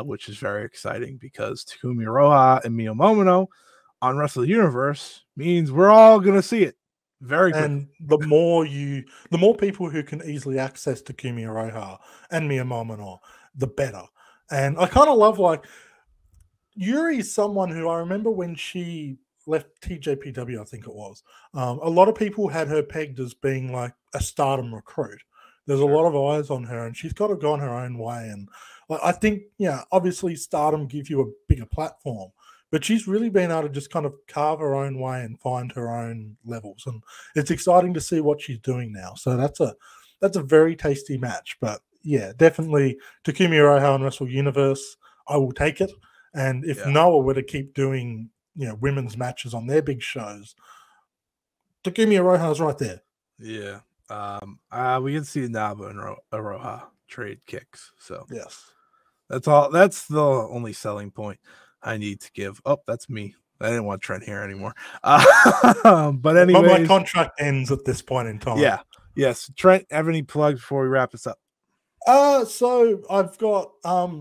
which is very exciting because Takumi Iroha and Mio Momono on Wrestle Universe means we're all going to see it very quickly. And the more people who can easily access Takumi Iroha and Mio Momono, the better. And I kind of love, like, Yuri is someone who I remember when she left TJPW, I think it was. A lot of people had her pegged as being like a Stardom recruit. There's a lot of eyes on her, and she's kind of gone her own way. And I think, obviously Stardom gives you a bigger platform, but she's really been able to just kind of carve her own way and find her own levels. And it's exciting to see what she's doing now. So that's a very tasty match. But yeah, definitely Takumi Iroha on Wrestle Universe, I will take it. And if Noah were to keep doing, women's matches on their big shows, Takumi Iroha is right there. Yeah. We can see Naba and Iroha trade kicks. So yes, that's all. That's the only selling point I need to give. Oh, that's me. I didn't want Trent here anymore. But anyway, my contract ends at this point in time. Yeah. Yes. Trent, have any plugs before we wrap this up? So I've got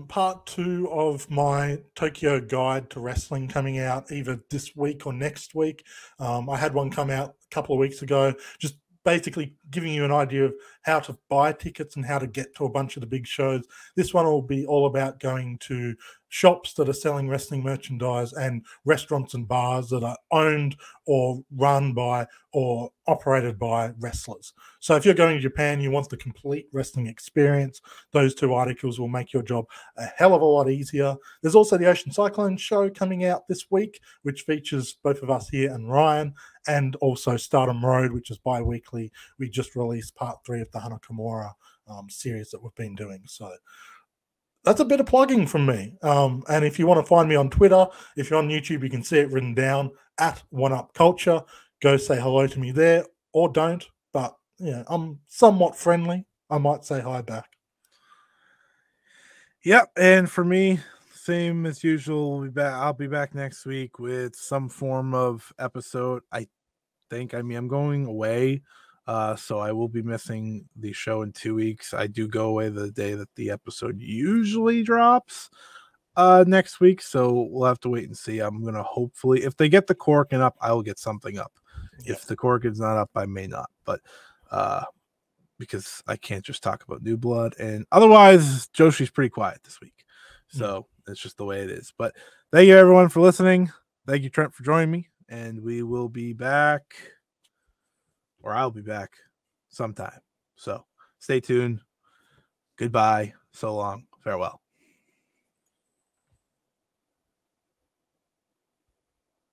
part 2 of my Tokyo Guide to Wrestling coming out either this week or next week. I had one come out a couple of weeks ago, just basically giving you an idea of how to buy tickets and how to get to a bunch of the big shows. This one will be all about going to shops that are selling wrestling merchandise and restaurants and bars that are owned or run by or operated by wrestlers. So if you're going to Japan, you want the complete wrestling experience, those 2 articles will make your job a hell of a lot easier. There's also the Ocean Cyclone show coming out this week, which features both of us here and Ryan, and also Stardom Road, which is bi-weekly. We just released part 3 of the Hana Kimura series that we've been doing. So that's a bit of plugging from me. And if you want to find me on Twitter, if you're on YouTube, you can see it written down at OneUpCulture. Go say hello to me there, or don't. But I'm somewhat friendly. I might say hi back. Yep. And for me, same as usual. I'll be back next week with some form of episode. I'm going away. So I will be missing the show in 2 weeks. I do go away the day that the episode usually drops next week. So we'll have to wait and see. I'm going to hopefully, if they get the Corkin up, I will get something up. Yeah. If the Corkin's not up, I may not. But because I can't just talk about New Blood. And otherwise, Joshi's pretty quiet this week. So it's just the way it is. But thank you, everyone, for listening. Thank you, Trent, for joining me. And we will be back. Or I'll be back sometime. So stay tuned. Goodbye. So long. Farewell.